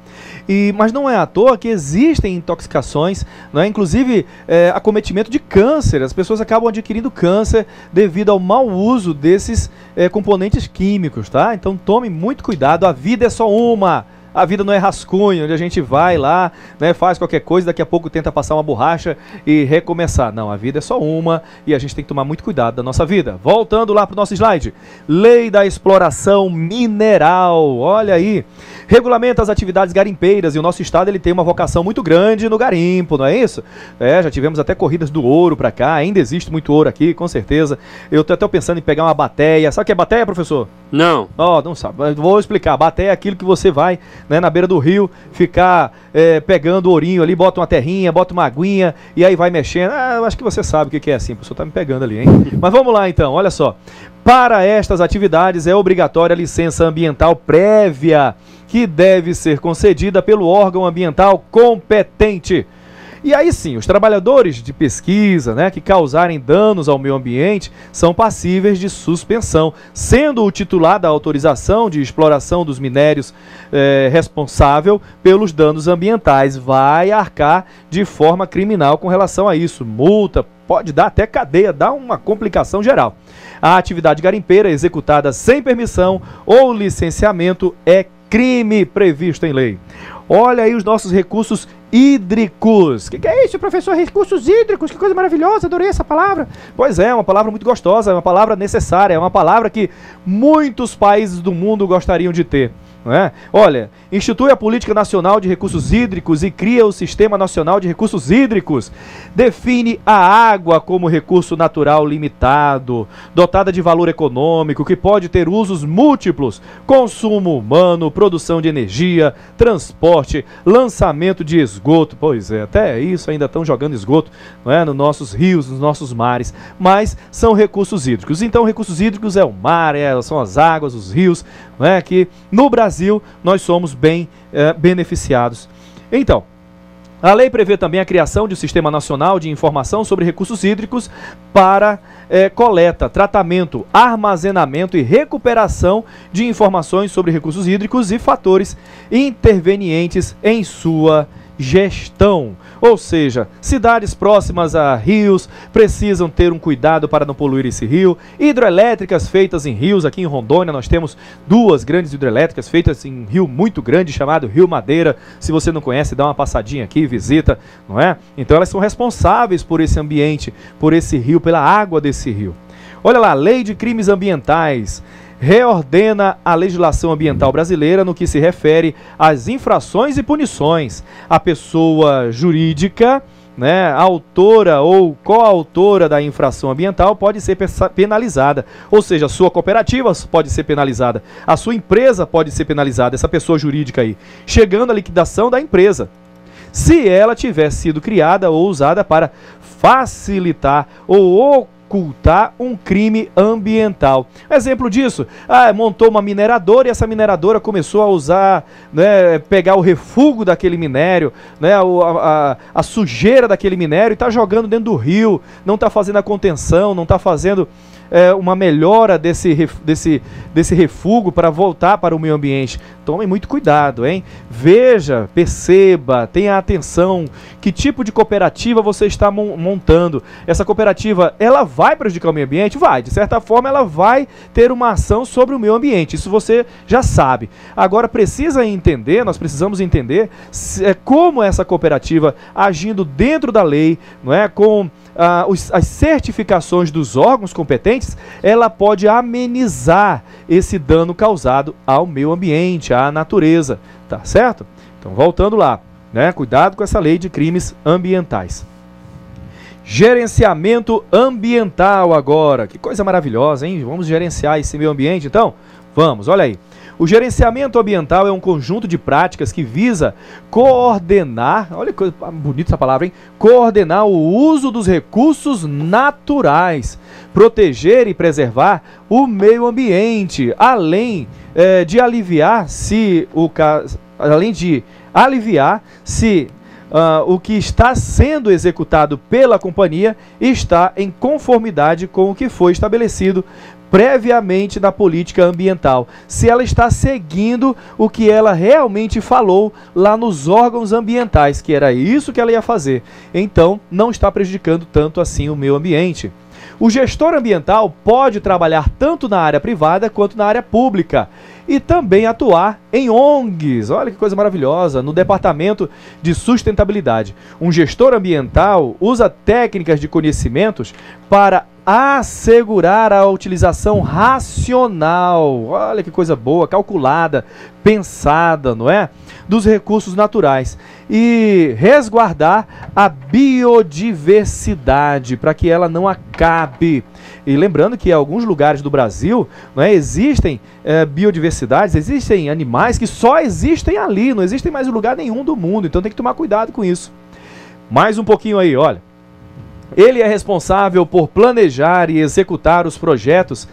mas não é à toa que existem intoxicações, não é? Inclusive acometimento de câncer, as pessoas acabam adquirindo câncer devido ao mau uso desses componentes químicos, tá? Então tome muito cuidado, a vida é só uma. A vida não é rascunho, onde a gente vai lá, né, faz qualquer coisa, daqui a pouco tenta passar uma borracha e recomeçar. Não, a vida é só uma e a gente tem que tomar muito cuidado da nossa vida. Voltando lá para o nosso slide. Lei da exploração mineral. Olha aí. Regulamenta as atividades garimpeiras e o nosso estado ele tem uma vocação muito grande no garimpo, não é isso? Já tivemos até corridas do ouro para cá, ainda existe muito ouro aqui, com certeza. Eu tô até pensando em pegar uma bateia. Sabe o que é bateia, professor? Não. Não sabe. Vou explicar. Bateia é aquilo que você vai, né, na beira do rio, ficar pegando o ourinho ali, bota uma terrinha, bota uma aguinha e aí vai mexendo. Eu acho que você sabe o que é assim, o professor tá me pegando ali, hein? Mas vamos lá então, olha só. Para estas atividades é obrigatória a licença ambiental prévia, que deve ser concedida pelo órgão ambiental competente. E aí sim, os trabalhadores de pesquisa, né, que causarem danos ao meio ambiente são passíveis de suspensão, sendo o titular da autorização de exploração dos minérios responsável pelos danos ambientais. Vai arcar de forma criminal com relação a isso. Multa, pode dar até cadeia, dá uma complicação geral. A atividade garimpeira executada sem permissão ou licenciamento é crime previsto em lei. Olha aí os nossos recursos hídricos. O que é isso, professor? Recursos hídricos, que coisa maravilhosa, adorei essa palavra. Pois é uma palavra muito gostosa, é uma palavra necessária, é uma palavra que muitos países do mundo gostariam de ter. Não é? Olha, institui a Política Nacional de Recursos Hídricos e cria o Sistema Nacional de Recursos Hídricos. Define a água como recurso natural limitado, dotada de valor econômico, que pode ter usos múltiplos: consumo humano, produção de energia, transporte, lançamento de esgoto. Pois é, até isso ainda estão jogando esgoto, não é? Nos nossos rios, nos nossos mares, mas são recursos hídricos. Então, recursos hídricos é o mar, são as águas, os rios, não é? Que no Brasil nós somos bem beneficiados. Então, a lei prevê também a criação de um Sistema Nacional de Informação sobre Recursos Hídricos para coleta, tratamento, armazenamento e recuperação de informações sobre recursos hídricos e fatores intervenientes em sua gestão. Ou seja, cidades próximas a rios precisam ter um cuidado para não poluir esse rio. Hidrelétricas feitas em rios, aqui em Rondônia nós temos 2 grandes hidrelétricas feitas em um rio muito grande chamado Rio Madeira. Se você não conhece, dá uma passadinha aqui, visita, não é? Então elas são responsáveis por esse ambiente, por esse rio, pela água desse rio. Olha lá, Lei de Crimes Ambientais reordena a legislação ambiental brasileira no que se refere às infrações e punições. A pessoa jurídica, né, autora ou coautora da infração ambiental pode ser penalizada. Ou seja, a sua cooperativa pode ser penalizada, a sua empresa pode ser penalizada, essa pessoa jurídica aí, chegando à liquidação da empresa, se ela tiver sido criada ou usada para facilitar ou ocultar um crime ambiental. Exemplo disso, montou uma mineradora e essa mineradora começou a usar, né, pegar o refúgio daquele minério, né, a sujeira daquele minério e está jogando dentro do rio, não está fazendo a contenção, não está fazendo uma melhora desse refúgio para voltar para o meio ambiente. Tomem muito cuidado, hein? Veja, perceba, tenha atenção que tipo de cooperativa você está montando. Essa cooperativa, ela vai prejudicar o meio ambiente? Vai, de certa forma ela vai ter uma ação sobre o meio ambiente, isso você já sabe. Agora precisa entender, nós precisamos entender como essa cooperativa, agindo dentro da lei, não é, com as certificações dos órgãos competentes, ela pode amenizar esse dano causado ao meio ambiente, à natureza, tá certo? Então, voltando lá, né? Cuidado com essa lei de crimes ambientais. Gerenciamento ambiental agora, que coisa maravilhosa, hein? Vamos gerenciar esse meio ambiente, então? Vamos, olha aí. O gerenciamento ambiental é um conjunto de práticas que visa coordenar, olha que bonita essa palavra, hein? Coordenar o uso dos recursos naturais, proteger e preservar o meio ambiente, além de aliviar se o que está sendo executado pela companhia está em conformidade com o que foi estabelecido previamente na política ambiental, se ela está seguindo o que ela realmente falou lá nos órgãos ambientais, que era isso que ela ia fazer, então não está prejudicando tanto assim o meio ambiente. O gestor ambiental pode trabalhar tanto na área privada quanto na área pública. e também atuar em ONGs. Olha que coisa maravilhosa, no Departamento de Sustentabilidade. Um gestor ambiental usa técnicas de conhecimentos para assegurar a utilização racional, olha que coisa boa, calculada, pensada, não é? Dos recursos naturais e resguardar a biodiversidade para que ela não acabe. E lembrando que em alguns lugares do Brasil, não é, existem biodiversidades, existem animais que só existem ali, não existem mais em lugar nenhum do mundo, então tem que tomar cuidado com isso. Mais um pouquinho aí, olha. Ele é responsável por planejar e executar os projetos,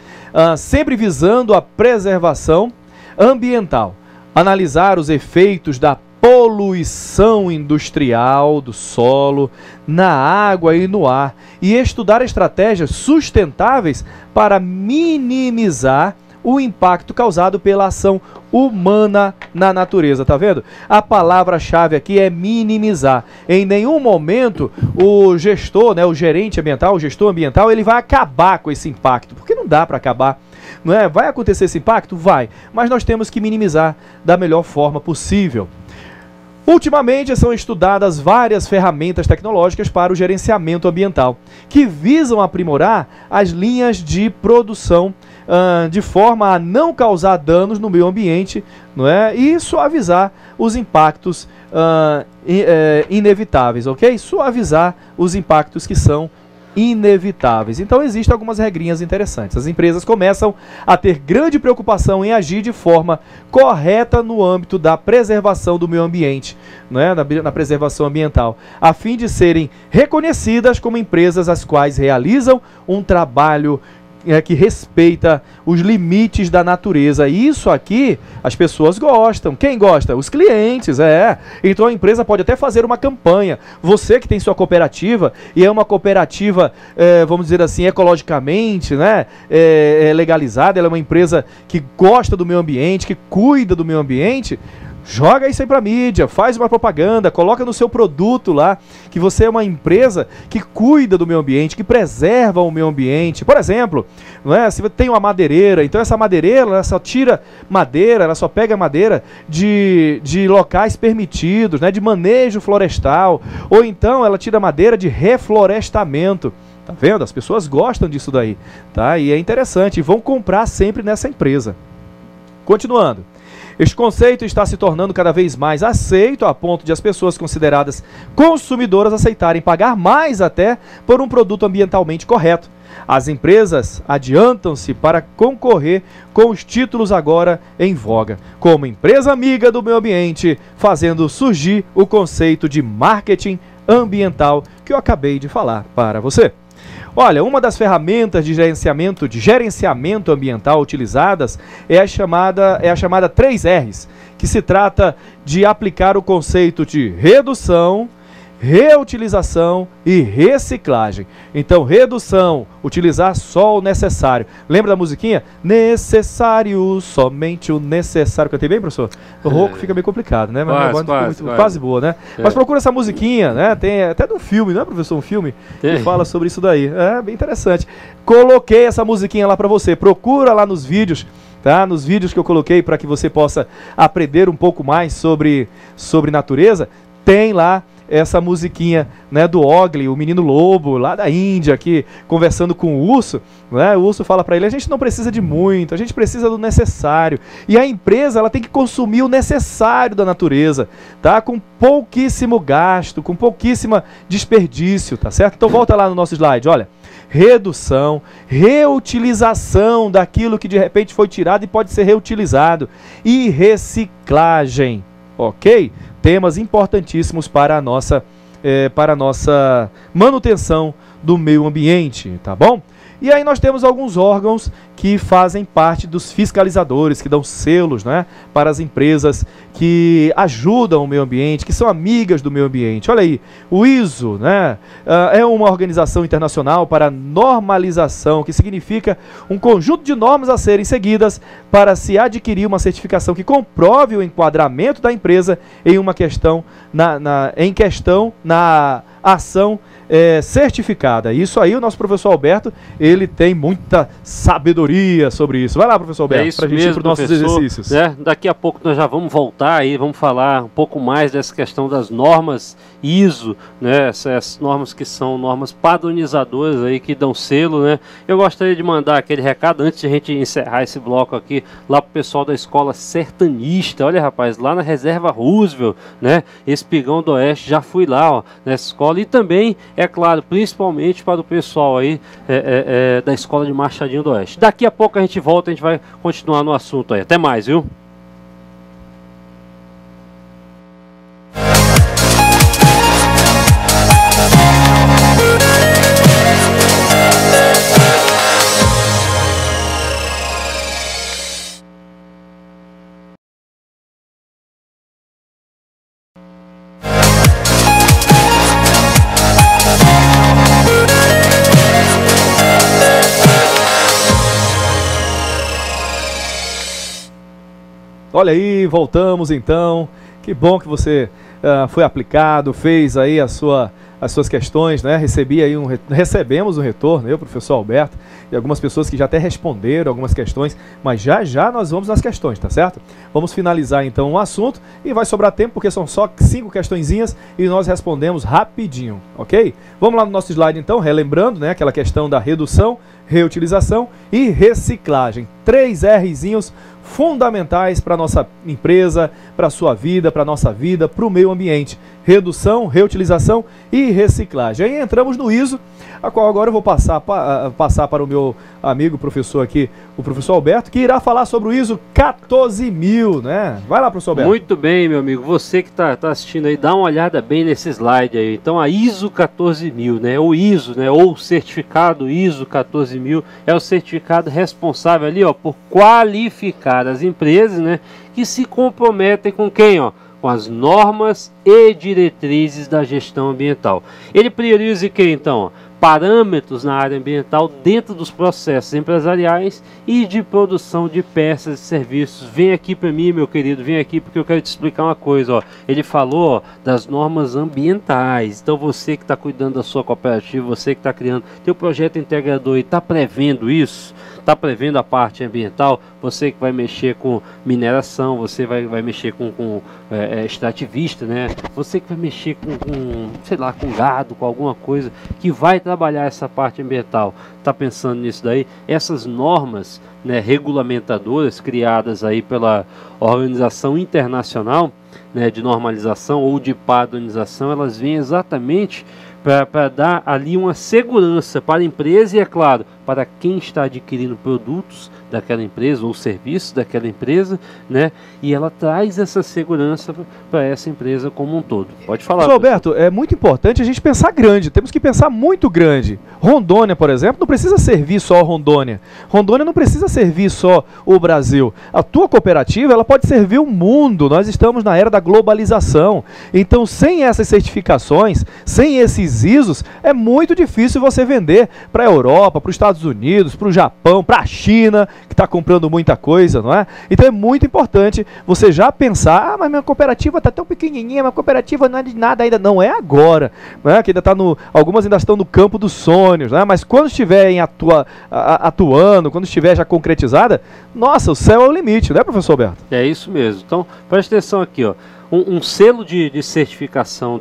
sempre visando a preservação ambiental, analisar os efeitos da poluição industrial do solo, na água e no ar, e estudar estratégias sustentáveis para minimizar o impacto causado pela ação humana na natureza, tá vendo? A palavra-chave aqui é minimizar. Em nenhum momento o gestor, né, o gerente ambiental, o gestor ambiental, ele vai acabar com esse impacto, porque não dá para acabar, não é? Vai acontecer esse impacto? Vai, mas nós temos que minimizar da melhor forma possível. Ultimamente são estudadas várias ferramentas tecnológicas para o gerenciamento ambiental, que visam aprimorar as linhas de produção de forma a não causar danos no meio ambiente, não é? E suavizar os impactos inevitáveis, ok? Suavizar os impactos que são inevitáveis. Então existem algumas regrinhas interessantes. As empresas começam a ter grande preocupação em agir de forma correta no âmbito da preservação do meio ambiente, não é? Na preservação ambiental, a fim de serem reconhecidas como empresas as quais realizam um trabalho que respeita os limites da natureza. Isso aqui as pessoas gostam. Quem gosta? Os clientes, Então a empresa pode até fazer uma campanha. Você que tem sua cooperativa, e é uma cooperativa, vamos dizer assim, ecologicamente, né, legalizada, ela é uma empresa que gosta do meio ambiente, que cuida do meio ambiente, joga isso aí para mídia, faz uma propaganda, coloca no seu produto lá que você é uma empresa que cuida do meio ambiente, que preserva o meio ambiente. Por exemplo, não é? Se você tem uma madeireira, então essa madeireira ela só tira madeira, ela só pega madeira de locais permitidos, né? De manejo florestal, ou então ela tira madeira de reflorestamento. Tá vendo? As pessoas gostam disso daí, tá? E é interessante, e vão comprar sempre nessa empresa. Continuando. Este conceito está se tornando cada vez mais aceito, a ponto de as pessoas consideradas consumidoras aceitarem pagar mais até por um produto ambientalmente correto. As empresas adiantam-se para concorrer com os títulos agora em voga, como empresa amiga do meio ambiente, fazendo surgir o conceito de marketing ambiental que eu acabei de falar para você. Olha, uma das ferramentas de gerenciamento ambiental utilizadas é a chamada 3Rs, que se trata de aplicar o conceito de redução, reutilização e reciclagem. Então, redução, utilizar só o necessário. Lembra da musiquinha? Necessário, somente o necessário. Cantei bem, professor? O rouco fica meio complicado, né? Mas quase boa, né? Mas procura essa musiquinha, né? Tem até um filme, não é, professor? Um filme que fala sobre isso daí. É bem interessante. Coloquei essa musiquinha lá para você. Procura lá nos vídeos, tá? Nos vídeos que eu coloquei para que você possa aprender um pouco mais sobre natureza. Tem lá essa musiquinha, né, do Mowgli, o menino lobo lá da Índia, aqui conversando com o urso, né? O urso fala para ele: a gente não precisa de muito, a gente precisa do necessário. E a empresa, ela tem que consumir o necessário da natureza, tá? Com pouquíssimo gasto, com pouquíssima desperdício, tá certo? Então volta lá no nosso slide, olha. Redução, reutilização daquilo que de repente foi tirado e pode ser reutilizado, e reciclagem, ok? Temas importantíssimos para a nossa manutenção do meio ambiente, tá bom? E aí nós temos alguns órgãos que fazem parte dos fiscalizadores, que dão selos, né, para as empresas que ajudam o meio ambiente, que são amigas do meio ambiente. Olha aí, o ISO, né, é uma organização internacional para normalização, que significa um conjunto de normas a serem seguidas para se adquirir uma certificação que comprove o enquadramento da empresa em uma questão na ação certificada. Isso aí o nosso professor Alberto, ele tem muita sabedoria sobre isso. Vai lá, professor Alberto, para a gente ir para os nossos exercícios. Né? Daqui a pouco nós já vamos voltar aí, vamos falar um pouco mais dessa questão das normas ISO, né? Essas normas que são normas padronizadoras aí, que dão selo, né? Eu gostaria de mandar aquele recado, antes de a gente encerrar esse bloco aqui, lá pro pessoal da escola sertanista. Olha, rapaz, lá na Reserva Roosevelt, né? Espigão do Oeste, já fui lá, ó, nessa escola. E também, é claro, principalmente para o pessoal aí da escola de Machadinho do Oeste. Daqui a pouco a gente volta, a gente vai continuar no assunto aí. Até mais, viu? Olha aí, voltamos então. Que bom que você foi aplicado, fez aí as suas questões, né? Recebemos um retorno, eu, professor Alberto, e algumas pessoas que já até responderam algumas questões, mas já nós vamos nas questões, tá certo? Vamos finalizar então o assunto e vai sobrar tempo porque são só 5 questõezinhas e nós respondemos rapidinho, ok? Vamos lá no nosso slide então, relembrando, né, aquela questão da redução, reutilização e reciclagem. 3 Rzinhos fundamentais para a nossa empresa, para a sua vida, para a nossa vida, para o meio ambiente. Redução, reutilização e reciclagem. Aí entramos no ISO, a qual agora eu vou passar para o meu amigo professor aqui, o professor Alberto, que irá falar sobre o ISO 14000, né? Vai lá, professor Alberto. Muito bem, meu amigo. Você que está assistindo aí, dá uma olhada bem nesse slide aí. Então, a ISO 14000, né? O ISO, né? Ou o certificado ISO 14000 é o certificado responsável ali, ó, por qualificar as empresas, né? Que se comprometem com quem, ó? Com as normas e diretrizes da gestão ambiental. Ele prioriza o que então? Parâmetros na área ambiental dentro dos processos empresariais e de produção de peças e serviços. Vem aqui para mim, meu querido, vem aqui porque eu quero te explicar uma coisa. Ó. Ele falou, ó, das normas ambientais. Então você que está cuidando da sua cooperativa, você que está criando teu projeto integrador e está prevendo isso, está prevendo a parte ambiental, você que vai mexer com mineração, você vai mexer com extrativista, né? Você que vai mexer sei lá, com gado, com alguma coisa que vai trabalhar essa parte ambiental, está pensando nisso daí? Essas normas, né, regulamentadoras criadas aí pela Organização Internacional, né, de Normalização ou de Padronização, elas vêm exatamente para dar ali uma segurança para a empresa e, é claro, para quem está adquirindo produtos daquela empresa ou serviços daquela empresa, né? E ela traz essa segurança para essa empresa como um todo. Pode falar. Professor Alberto, é muito importante a gente pensar grande, temos que pensar muito grande. Rondônia, por exemplo, não precisa servir só Rondônia. Rondônia não precisa servir só o Brasil. A tua cooperativa, ela pode servir o mundo. Nós estamos na era da globalização. Então, sem essas certificações, sem esses ISOs, é muito difícil você vender para a Europa, para os Estados Unidos, para o Japão, para a China, que está comprando muita coisa, não é? Então é muito importante você já pensar, mas minha cooperativa está tão pequenininha, minha cooperativa não é de nada ainda. Não é agora, não é? Que ainda está algumas ainda estão no campo dos sonhos, não é? Mas quando estiverem atuando, quando estiver já concretizada, nossa, o céu é o limite, não é, professor Alberto? É isso mesmo. Então, preste atenção aqui, ó. Um selo de certificação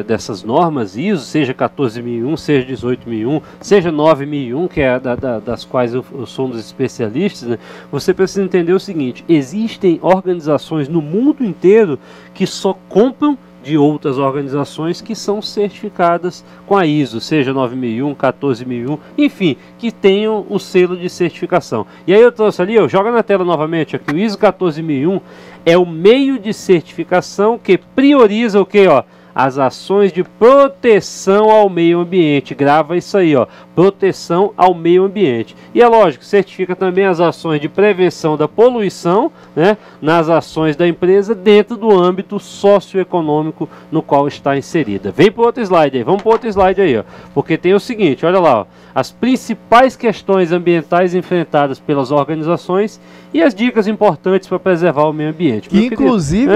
dessas normas ISO, seja 14001, seja 18001, seja 9001, que é das quais eu sou um dos especialistas, né? Você precisa entender o seguinte: existem organizações no mundo inteiro que só compram de outras organizações que são certificadas com a ISO, seja 9001, 14001, enfim, que tenham o selo de certificação. E aí eu trouxe ali, joga na tela novamente aqui, o ISO 14001 é o meio de certificação que prioriza o que, ó? As ações de proteção ao meio ambiente. Grava isso aí, ó. Proteção ao meio ambiente. E é lógico, certifica também as ações de prevenção da poluição, né, nas ações da empresa dentro do âmbito socioeconômico no qual está inserida. Vem para o outro slide aí. Vamos para o outro slide aí, ó. Porque tem o seguinte, olha lá, ó. As principais questões ambientais enfrentadas pelas organizações e as dicas importantes para preservar o meio ambiente. Que inclusive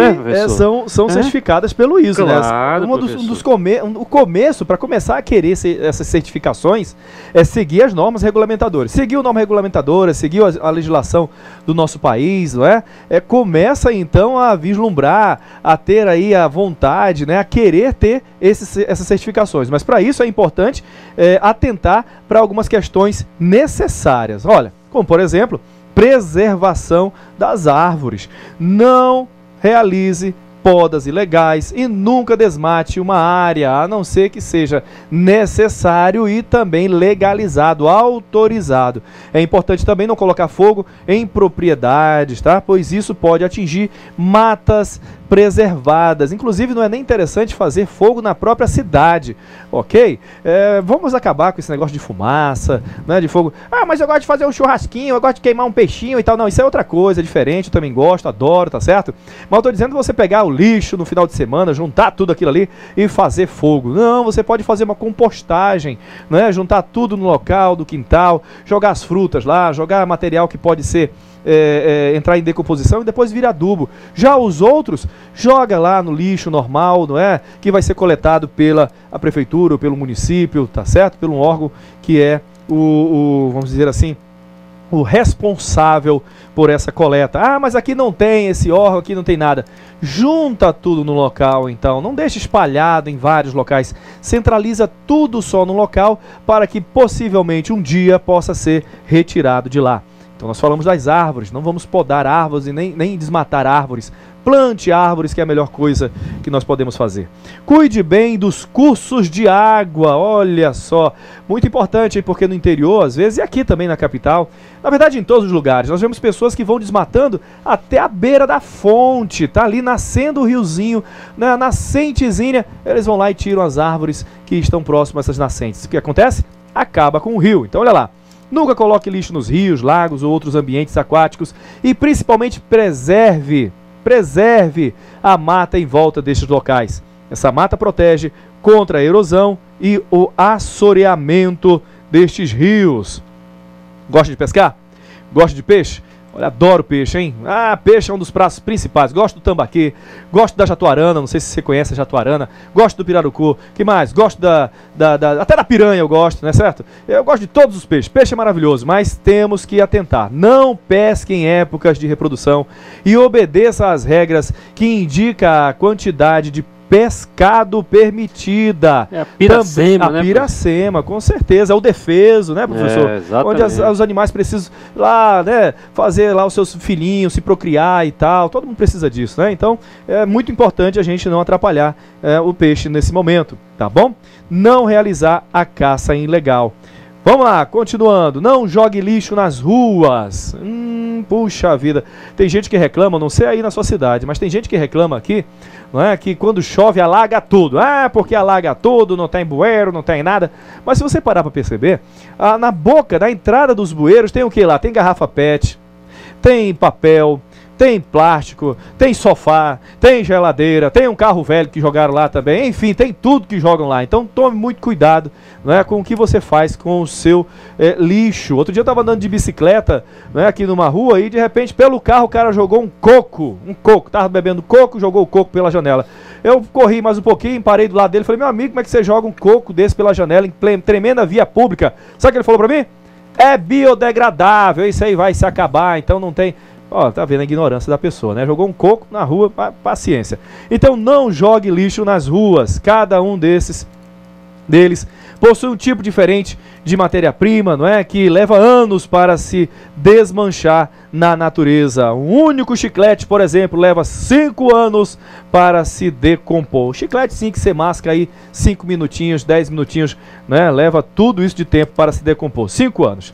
são certificadas pelo ISO, claro, né? Obrigado, o começo, para começar a querer essas certificações, é seguir as normas regulamentadoras. Seguir a norma regulamentadora, seguir a legislação do nosso país, não é? Começa então a vislumbrar, a ter aí a vontade, né, a querer ter essas certificações. Mas para isso é importante atentar para algumas questões necessárias. Olha, como por exemplo, preservação das árvores. Não realize podas ilegais e nunca desmate uma área, a não ser que seja necessário e também legalizado, autorizado. É importante também não colocar fogo em propriedades, tá? Pois isso pode atingir matas preservadas. Inclusive, não é nem interessante fazer fogo na própria cidade, ok? Vamos acabar com esse negócio de fumaça, né, de fogo. Ah, mas eu gosto de fazer um churrasquinho, eu gosto de queimar um peixinho e tal. Não, isso é outra coisa, é diferente, eu também gosto, adoro, tá certo? Mas eu tô dizendo você pegar o lixo no final de semana, juntar tudo aquilo ali e fazer fogo. Não, você pode fazer uma compostagem, né? Juntar tudo no local do quintal, jogar as frutas lá, jogar material que pode ser entrar em decomposição e depois vir adubo. Já os outros, joga lá no lixo normal, não é? Que vai ser coletado pela prefeitura ou pelo município, tá certo? Pelo órgão que é vamos dizer assim, o responsável por essa coleta. Ah, mas aqui não tem esse órgão, aqui não tem nada. Junta tudo no local, então. Não deixe espalhado em vários locais. Centraliza tudo só no local para que possivelmente um dia possa ser retirado de lá. Então nós falamos das árvores, não vamos podar árvores e nem desmatar árvores. Plante árvores, que é a melhor coisa que nós podemos fazer. Cuide bem dos cursos de água, olha só, muito importante, hein, porque no interior, às vezes, e aqui também na capital, na verdade em todos os lugares, nós vemos pessoas que vão desmatando até a beira da fonte, tá ali nascendo o riozinho, na nascentezinha, eles vão lá e tiram as árvores que estão próximas a essas nascentes. O que acontece? Acaba com o rio. Então olha lá. Nunca coloque lixo nos rios, lagos ou outros ambientes aquáticos e principalmente preserve a mata em volta destes locais. Essa mata protege contra a erosão e o assoreamento destes rios. Gosta de pescar? Gosta de peixe? Olha, adoro peixe, hein? Ah, peixe é um dos pratos principais. Gosto do tambaqui, gosto da jatuarana, não sei se você conhece a jatuarana. Gosto do pirarucu, que mais? Gosto até da piranha eu gosto, não é certo? Eu gosto de todos os peixes. Peixe é maravilhoso, mas temos que atentar. Não pesque em épocas de reprodução e obedeça às regras que indicam a quantidade de pescado permitida. É a piracema, né? A piracema, com certeza. É o defeso, né, professor? Onde os animais precisam lá, né, fazer lá os seus filhinhos, se procriar e tal. Todo mundo precisa disso, né? Então, é muito importante a gente não atrapalhar o peixe nesse momento, tá bom? Não realizar a caça ilegal. Vamos lá, continuando. Não jogue lixo nas ruas. Puxa vida. Tem gente que reclama, não sei aí na sua cidade, mas tem gente que reclama aqui, não é, que quando chove alaga tudo. Ah, porque alaga tudo, não tem bueiro, não tem nada. Mas se você parar para perceber, na boca, na entrada dos bueiros tem o que lá? Tem garrafa PET, tem papel, tem plástico, tem sofá, tem geladeira, tem um carro velho que jogaram lá também, enfim, tem tudo que jogam lá. Então tome muito cuidado, né, com o que você faz com o seu lixo. Outro dia eu estava andando de bicicleta, né, aqui numa rua e de repente pelo carro o cara jogou um coco, estava bebendo coco, jogou o coco pela janela. Eu corri mais um pouquinho, parei do lado dele, falei, meu amigo, como é que você joga um coco desse pela janela em tremenda via pública? Sabe o que ele falou para mim? É biodegradável, isso aí vai se acabar, então não tem... Ó, tá vendo a ignorância da pessoa, né? Jogou um coco na rua, paciência. Então não jogue lixo nas ruas. Cada um deles possui um tipo diferente de matéria-prima, não é? Que leva anos para se desmanchar na natureza. Um único chiclete, por exemplo, leva 5 anos para se decompor. O chiclete sim que você masca aí 5 minutinhos, 10 minutinhos, né? Leva tudo isso de tempo para se decompor. 5 anos.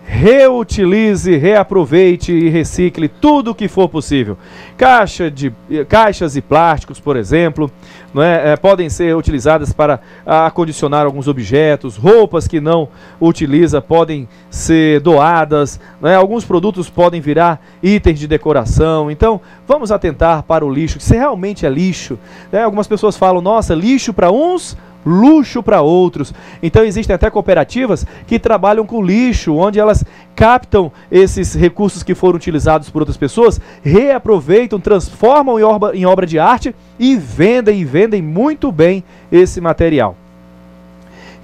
Reutilize, reaproveite e recicle tudo o que for possível. Caixas e plásticos, por exemplo, não é, podem ser utilizadas para acondicionar alguns objetos. Roupas que não utiliza podem ser doadas, não é? Alguns produtos podem virar itens de decoração. Então, vamos atentar para o lixo, que se realmente é lixo, né? Algumas pessoas falam, nossa, lixo para uns, luxo para outros. Então existem até cooperativas que trabalham com lixo, onde elas captam esses recursos que foram utilizados por outras pessoas, reaproveitam, transformam em obra de arte e vendem muito bem esse material.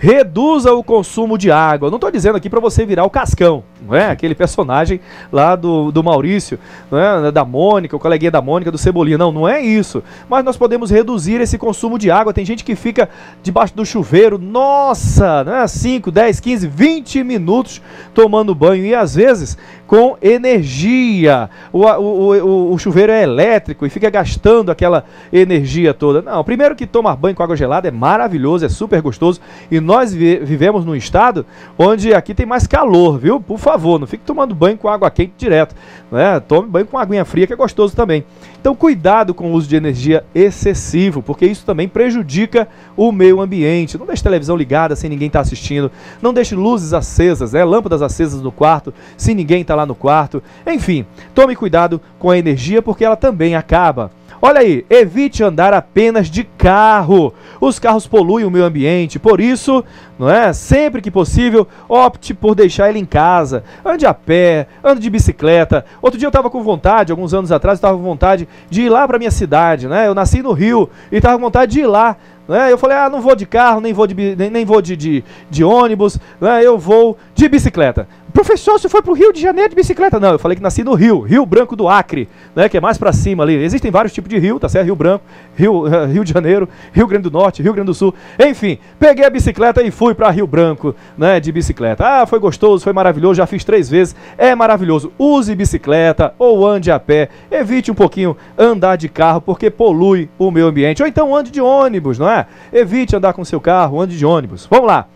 Reduza o consumo de água. Não estou dizendo aqui para você virar o Cascão, não é? Aquele personagem lá do Maurício, não é? Da Mônica, o coleguinha da Mônica, do Cebolinha. Não é isso. Mas nós podemos reduzir esse consumo de água. Tem gente que fica debaixo do chuveiro, nossa, né? 5, 10, 15, 20 minutos tomando banho e às vezes com energia. O chuveiro é elétrico e fica gastando aquela energia toda. Não, primeiro que tomar banho com água gelada é maravilhoso, é super gostoso. E nós vivemos num estado onde aqui tem mais calor, viu? Por favor, não fique tomando banho com água quente direto, né? Tome banho com aguinha fria, que é gostoso também. Então, cuidado com o uso de energia excessivo, porque isso também prejudica o meio ambiente. Não deixe televisão ligada sem ninguém estar assistindo. Não deixe luzes acesas, né? Lâmpadas acesas no quarto, se ninguém está lá no quarto. Enfim, tome cuidado com a energia, porque ela também acaba. Olha aí, evite andar apenas de carro. Os carros poluem o meio ambiente, por isso, não é? Sempre que possível, opte por deixar ele em casa. Ande a pé, ande de bicicleta. Outro dia eu estava com vontade, alguns anos atrás, eu estava com vontade de ir lá para minha cidade, né? Eu nasci no Rio e estava com vontade de ir lá. Né? Eu falei, não vou de carro, nem vou de ônibus, né? Eu vou de bicicleta. Professor, você foi para o Rio de Janeiro de bicicleta? Não, eu falei que nasci no Rio, Rio Branco do Acre, né? Que é mais para cima ali. Existem vários tipos de rio, tá certo? Rio Branco, Rio de Janeiro, Rio Grande do Norte, Rio Grande do Sul. Enfim, peguei a bicicleta e fui para Rio Branco, né? De bicicleta. Foi gostoso, foi maravilhoso, já fiz 3 vezes. É maravilhoso. Use bicicleta ou ande a pé. Evite um pouquinho andar de carro, porque polui o meio ambiente. Ou então ande de ônibus, não é? Evite andar com seu carro, ande de ônibus. Vamos lá.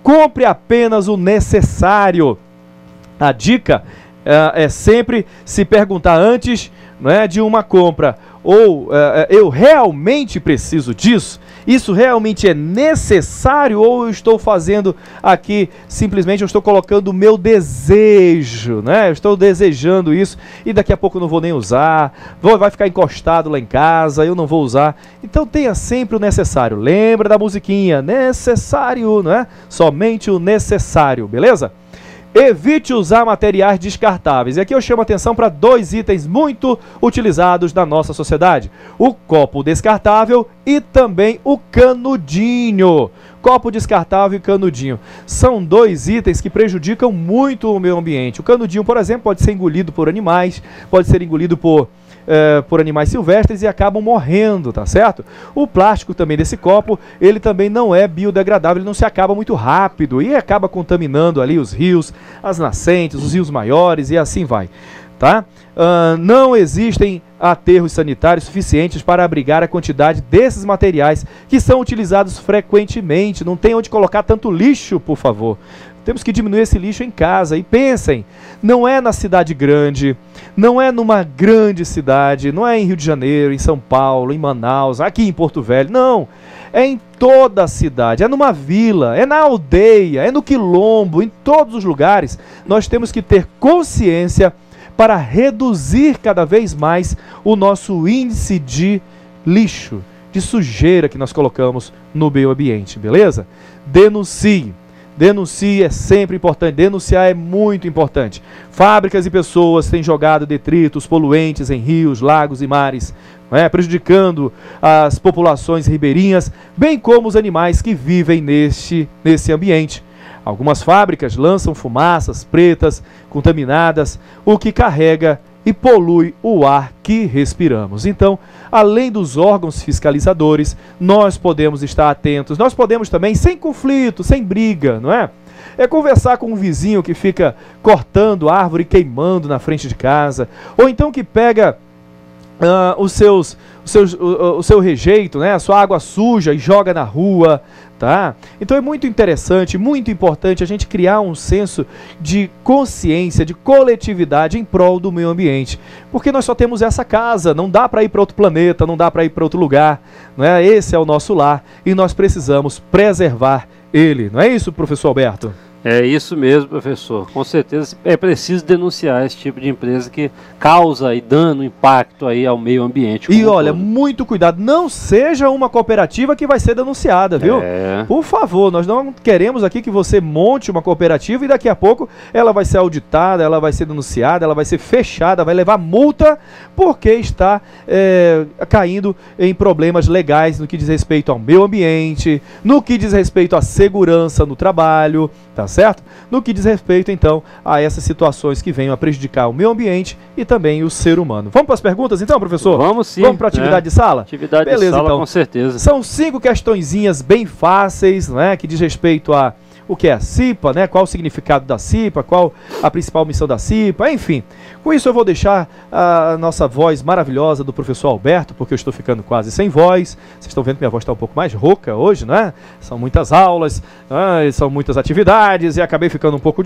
Compre apenas o necessário. A dica é sempre se perguntar antes, não é, de uma compra, ou eu realmente preciso disso? Isso realmente é necessário, ou eu estou fazendo aqui, simplesmente eu estou colocando o meu desejo, né? Eu estou desejando isso e daqui a pouco eu não vou nem usar, vai ficar encostado lá em casa, eu não vou usar. Então tenha sempre o necessário. Lembra da musiquinha, necessário, não é? Somente o necessário, beleza? Evite usar materiais descartáveis. E aqui eu chamo a atenção para 2 itens muito utilizados na nossa sociedade. O copo descartável e também o canudinho. Copo descartável e canudinho. São 2 itens que prejudicam muito o meio ambiente. O canudinho, por exemplo, pode ser engolido por animais, pode ser engolido por animais silvestres e acabam morrendo, tá certo? O plástico também desse copo, ele também não é biodegradável, ele não se acaba muito rápido e acaba contaminando ali os rios, as nascentes, os rios maiores e assim vai, tá? Não existem aterros sanitários suficientes para abrigar a quantidade desses materiais que são utilizados frequentemente. Não tem onde colocar tanto lixo, por favor. Temos que diminuir esse lixo em casa. E pensem, não é na cidade grande, não é numa grande cidade, não é em Rio de Janeiro, em São Paulo, em Manaus, aqui em Porto Velho, não. É em toda a cidade, é numa vila, é na aldeia, é no quilombo, em todos os lugares. Nós temos que ter consciência para reduzir cada vez mais o nosso índice de lixo, de sujeira que nós colocamos no meio ambiente, beleza? Denuncie. Denuncie é sempre importante, denunciar é muito importante. Fábricas e pessoas têm jogado detritos poluentes em rios, lagos e mares, prejudicando as populações ribeirinhas, bem como os animais que vivem nesse ambiente. Algumas fábricas lançam fumaças pretas, contaminadas, o que carrega e polui o ar que respiramos. Então, além dos órgãos fiscalizadores, nós podemos estar atentos, nós podemos também, sem conflito, sem briga, não é? É conversar com um vizinho que fica cortando árvore e queimando na frente de casa, ou então que pega o seu rejeito, né, a sua água suja e joga na rua, tá? Então é muito interessante, muito importante a gente criar um senso de consciência, de coletividade em prol do meio ambiente, porque nós só temos essa casa, não dá para ir para outro planeta, não dá para ir para outro lugar, não é? Esse é o nosso lar e nós precisamos preservar ele, não é isso, professor Alberto? É isso mesmo, professor. Com certeza é preciso denunciar esse tipo de empresa que causa e dano, impacto aí ao meio ambiente. E olha, muito cuidado, não seja uma cooperativa que vai ser denunciada, viu? Por favor, nós não queremos aqui que você monte uma cooperativa e daqui a pouco ela vai ser auditada, ela vai ser denunciada, ela vai ser fechada, vai levar multa porque está caindo em problemas legais no que diz respeito ao meio ambiente, no que diz respeito à segurança no trabalho, tá certo? No que diz respeito, então, a essas situações que venham a prejudicar o meio ambiente e também o ser humano. Vamos para as perguntas, então, professor? Vamos sim. Vamos para a atividade de sala? Atividade de sala, então. Com certeza. São 5 questõezinhas bem fáceis, né, que diz respeito a o que é a CIPA, né? Qual o significado da CIPA, qual a principal missão da CIPA, enfim. Com isso eu vou deixar a nossa voz maravilhosa do professor Alberto, porque eu estou ficando quase sem voz. Vocês estão vendo que minha voz está um pouco mais rouca hoje, né? São muitas aulas, são muitas atividades e acabei ficando um pouco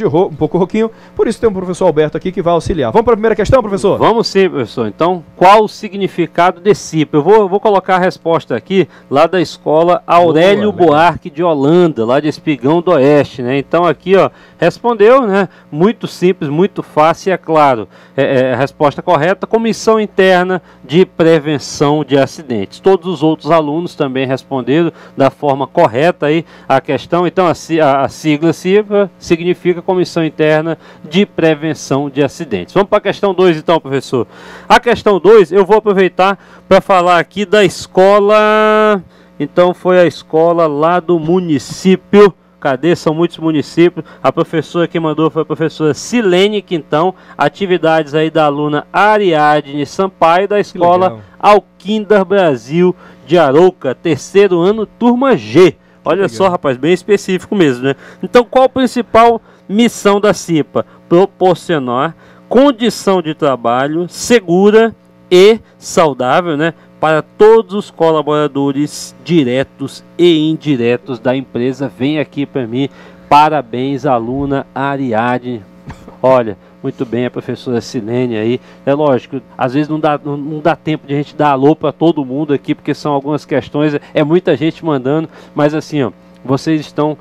rouquinho. Por isso tem o professor Alberto aqui que vai auxiliar. Vamos para a primeira questão, professor? Vamos sim, professor. Então, qual o significado de CIPA? Eu vou colocar a resposta aqui lá da escola Aurélio Buarque de Holanda, lá de Espigão do Oeste. Né? Então aqui, ó, respondeu, né? Muito simples, muito fácil e é claro. A resposta correta: Comissão Interna de Prevenção de Acidentes. Todos os outros alunos também responderam da forma correta aí a questão. Então a sigla CIPA significa Comissão Interna de Prevenção de Acidentes. Vamos para a questão 2 então, professor. A questão 2 eu vou aproveitar para falar aqui da escola. Então foi a escola lá do município. Cadê? São muitos municípios. A professora que mandou foi a professora Silene Quintão. Atividades aí da aluna Ariadne Sampaio, da escola Alquindar Brasil de Arouca, 3º ano, turma G. Olha só, rapaz, bem específico mesmo, né? Então, qual a principal missão da CIPA? Proporcionar condição de trabalho segura e saudável, né, para todos os colaboradores diretos e indiretos da empresa. Vem aqui para mim. Parabéns, aluna Ariadne. Olha, muito bem, a professora Silene aí. É lógico, às vezes não dá tempo de a gente dar alô para todo mundo aqui, porque são algumas questões, é muita gente mandando, mas assim, ó, vocês estão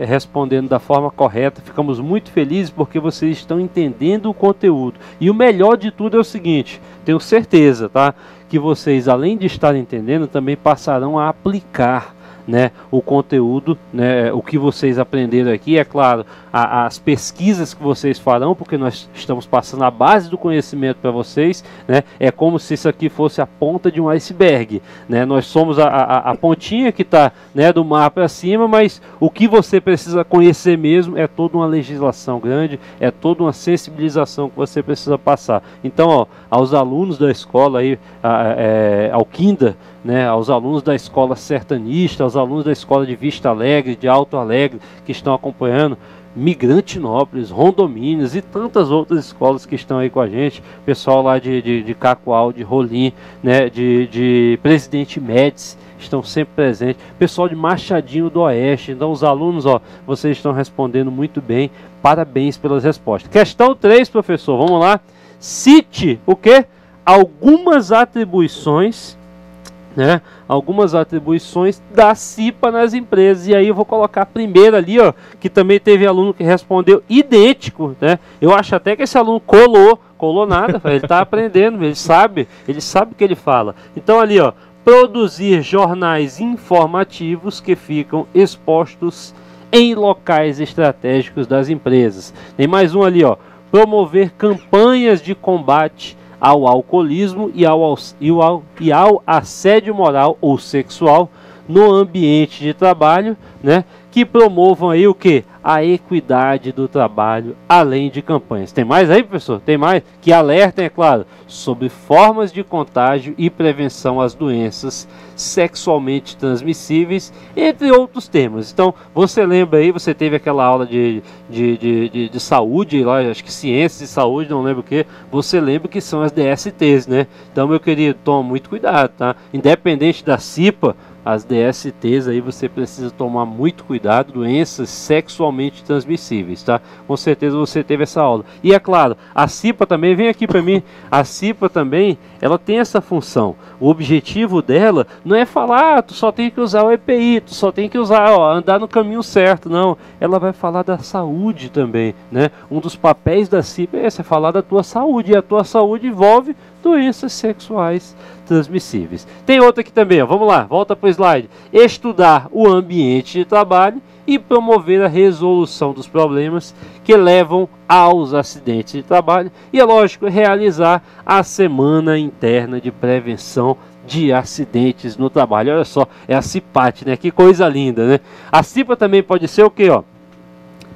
respondendo da forma correta. Ficamos muito felizes porque vocês estão entendendo o conteúdo. E o melhor de tudo é o seguinte, tenho certeza, tá, que vocês, além de estarem entendendo, também passarão a aplicar, né, o conteúdo, né, o que vocês aprenderam aqui. É claro, as pesquisas que vocês farão, porque nós estamos passando a base do conhecimento para vocês, né, é como se isso aqui fosse a ponta de um iceberg, né, nós somos a pontinha que está, né, do mar para cima, mas o que você precisa conhecer mesmo é toda uma legislação grande, é toda uma sensibilização que você precisa passar. Então, ó, aos alunos da escola aí, Alquindar, né, aos alunos da escola sertanista, aos alunos da escola de Vista Alegre, de Alto Alegre, que estão acompanhando, Migrantinópolis, Rondôminas e tantas outras escolas que estão aí com a gente, pessoal lá de Cacoal, de Rolim, né, de Presidente Médici, estão sempre presentes, pessoal de Machadinho do Oeste. Então os alunos, ó, vocês estão respondendo muito bem, parabéns pelas respostas. Questão 3, professor, vamos lá. Cite o quê? Algumas atribuições, né, algumas atribuições da CIPA nas empresas. E aí eu vou colocar a primeira ali, ó, que também teve aluno que respondeu idêntico, né? Eu acho até que esse aluno colou nada, ele está aprendendo, ele sabe o que ele fala. Então ali, ó, produzir jornais informativos que ficam expostos em locais estratégicos das empresas. Tem mais um ali, ó, promover campanhas de combate ao alcoolismo e ao assédio moral ou sexual no ambiente de trabalho, né, que promovam aí o que? A equidade do trabalho, além de campanhas. Tem mais aí, professor? Tem mais? Que alertem, é claro, sobre formas de contágio e prevenção às doenças sexualmente transmissíveis, entre outros temas. Então, você lembra aí, você teve aquela aula de saúde, lá, acho que ciências de saúde, não lembro o que, você lembra que são as DSTs, né? Então, meu querido, toma muito cuidado, tá? Independente da CIPA, as DSTs aí você precisa tomar muito cuidado, doenças sexualmente transmissíveis, tá? Com certeza você teve essa aula. E é claro, a CIPA também, vem aqui para mim, a CIPA também, ela tem essa função. O objetivo dela não é falar, tu só tem que usar o EPI, tu só tem que usar, andar no caminho certo, não. Ela vai falar da saúde também, né? Um dos papéis da CIPA é falar da tua saúde, e a tua saúde envolve doenças sexuais transmissíveis. Tem outra aqui também, ó. Vamos lá, volta para o slide. Estudar o ambiente de trabalho e promover a resolução dos problemas que levam aos acidentes de trabalho. E é lógico, realizar a Semana Interna de Prevenção de Acidentes no Trabalho. Olha só, é a CIPAT, né? Que coisa linda, né? A CIPA também pode ser o quê, ó?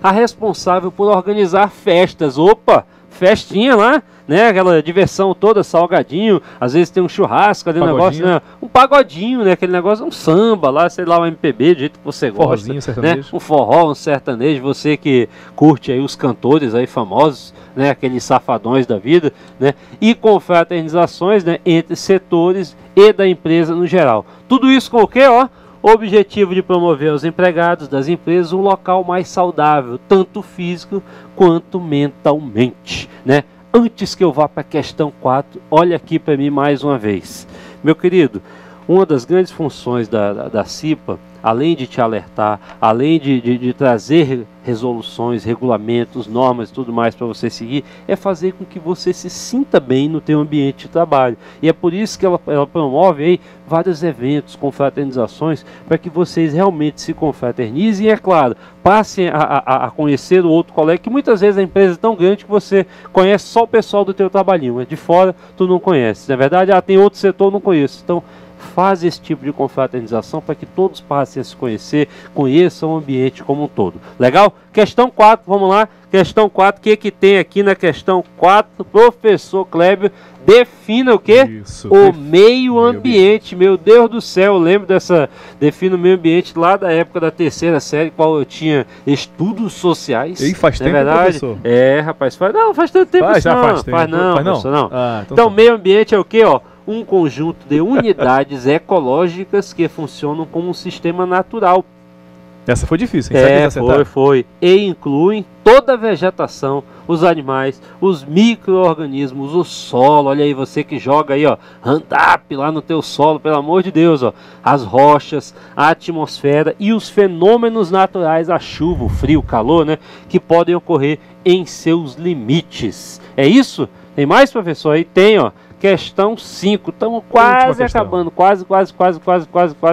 A responsável por organizar festas. Opa! Festinha lá, né? Aquela diversão toda, salgadinho, às vezes tem um churrasco ali, um negócio, né? Um pagodinho, né? Aquele negócio, um samba lá, sei lá, um MPB, do jeito que você gosta, né? Um forró, um sertanejo, você que curte aí os cantores aí famosos, né? Aqueles safadões da vida, né? E confraternizações, né? Entre setores e da empresa no geral. Tudo isso com o quê, ó? Objetivo de promover aos empregados das empresas um local mais saudável, tanto físico quanto mentalmente, né? Antes que eu vá para a questão 4, olha aqui para mim mais uma vez. Meu querido, uma das grandes funções da CIPA, além de te alertar, além de trazer resoluções, regulamentos, normas e tudo mais para você seguir, é fazer com que você se sinta bem no teu ambiente de trabalho. E é por isso que ela promove aí vários eventos, confraternizações, para que vocês realmente se confraternizem e, é claro, passem a conhecer o outro colega, que muitas vezes a empresa é tão grande que você conhece só o pessoal do teu trabalhinho, mas de fora tu não conhece. Na verdade, tem outro setor, eu não conheço. Então, faz esse tipo de confraternização para que todos passem a se conhecer, conheçam o ambiente como um todo. Legal? Questão 4, vamos lá. Questão 4, o que tem aqui na questão 4? Professor Clébio, defina o quê? Isso, o meio ambiente. Meu Deus do céu, eu lembro dessa... Defina o meio ambiente lá da época da terceira série, qual eu tinha estudos sociais. E faz tempo, verdade? professor? É, rapaz, faz tanto tempo Faz, isso não. faz tempo. Faz não, Faz não? professor, não. Então Então, meio ambiente é o quê, ó? Um conjunto de unidades ecológicas que funcionam como um sistema natural. Essa foi difícil, hein? Foi. E incluem toda a vegetação, os animais, os micro-organismos, o solo. Olha aí, você que joga aí, ó, hand-up lá no teu solo, pelo amor de Deus, ó. As rochas, a atmosfera e os fenômenos naturais, a chuva, o frio, o calor, né? Que podem ocorrer em seus limites. É isso? Tem mais, professor? Aí tem, ó. Questão 5, estamos quase acabando, quase